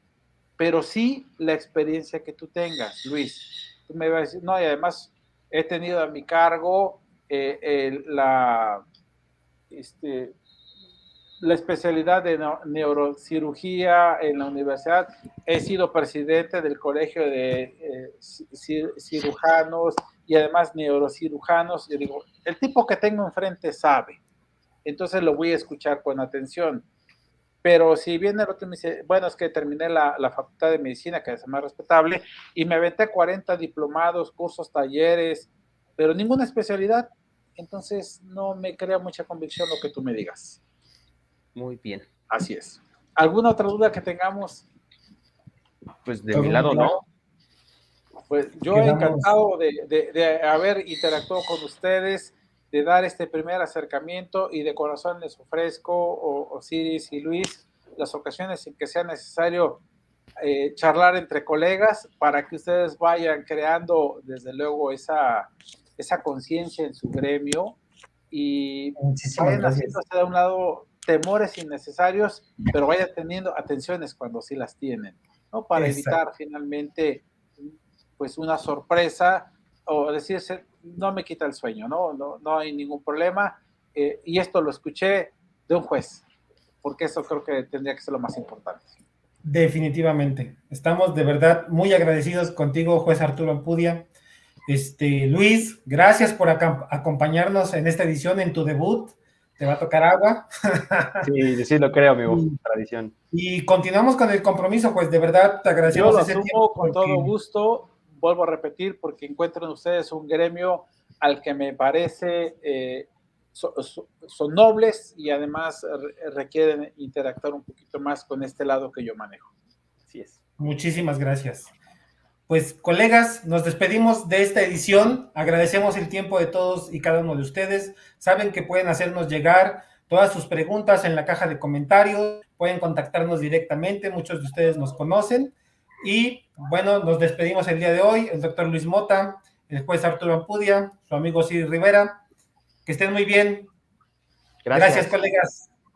B: pero sí la experiencia que tú tengas, Luis. Tú me vas a decir, no, y además he tenido a mi cargo la especialidad de neurocirugía en la universidad. He sido presidente del colegio de cirujanos y además neurocirujanos. Yo digo, el tipo que tengo enfrente sabe, entonces lo voy a escuchar con atención. Pero si viene el otro y me dice, bueno, es que terminé la facultad de medicina, que es más respetable, y me aventé 40 diplomados, cursos, talleres, pero ninguna especialidad, entonces no me crea mucha convicción lo que tú me digas.
D: Muy bien.
B: Así es. ¿Alguna otra duda que tengamos?
D: Pues de mi lado,
A: claro.
D: ¿no?
B: Pues yo encantado de haber interactuado con ustedes, de dar este primer acercamiento, y de corazón les ofrezco, Osiris y Luis, las ocasiones en que sea necesario charlar entre colegas para que ustedes vayan creando desde luego esa conciencia en su gremio y vayan haciéndose de un lado temores innecesarios, pero vayan teniendo atenciones cuando sí las tienen, ¿no? Para evitar finalmente pues una sorpresa o decirse, no me quita el sueño, no hay ningún problema, y esto lo escuché de un juez, porque eso creo que tendría que ser lo más importante.
A: Definitivamente. Estamos de verdad muy agradecidos contigo, juez Arturo Ampudia. Luis, gracias por acompañarnos en esta edición, en tu debut. Te va a tocar agua.
C: Sí, lo creo, amigo. Tradición.
A: Y continuamos con el compromiso, pues de verdad te agradecemos.
B: Yo lo asumo con todo gusto, vuelvo a repetir, porque encuentro en ustedes un gremio al que me parece son nobles y además requieren interactuar un poquito más con este lado que yo manejo.
C: Así es.
A: Muchísimas gracias. Pues, colegas, nos despedimos de esta edición. Agradecemos el tiempo de todos y cada uno de ustedes. Saben que pueden hacernos llegar todas sus preguntas en la caja de comentarios. Pueden contactarnos directamente. Muchos de ustedes nos conocen. Y, bueno, nos despedimos el día de hoy. El doctor Luis Mota, el juez Arturo Ampudia, su amigo Ciri Rivera. Que estén muy bien. Gracias, colegas.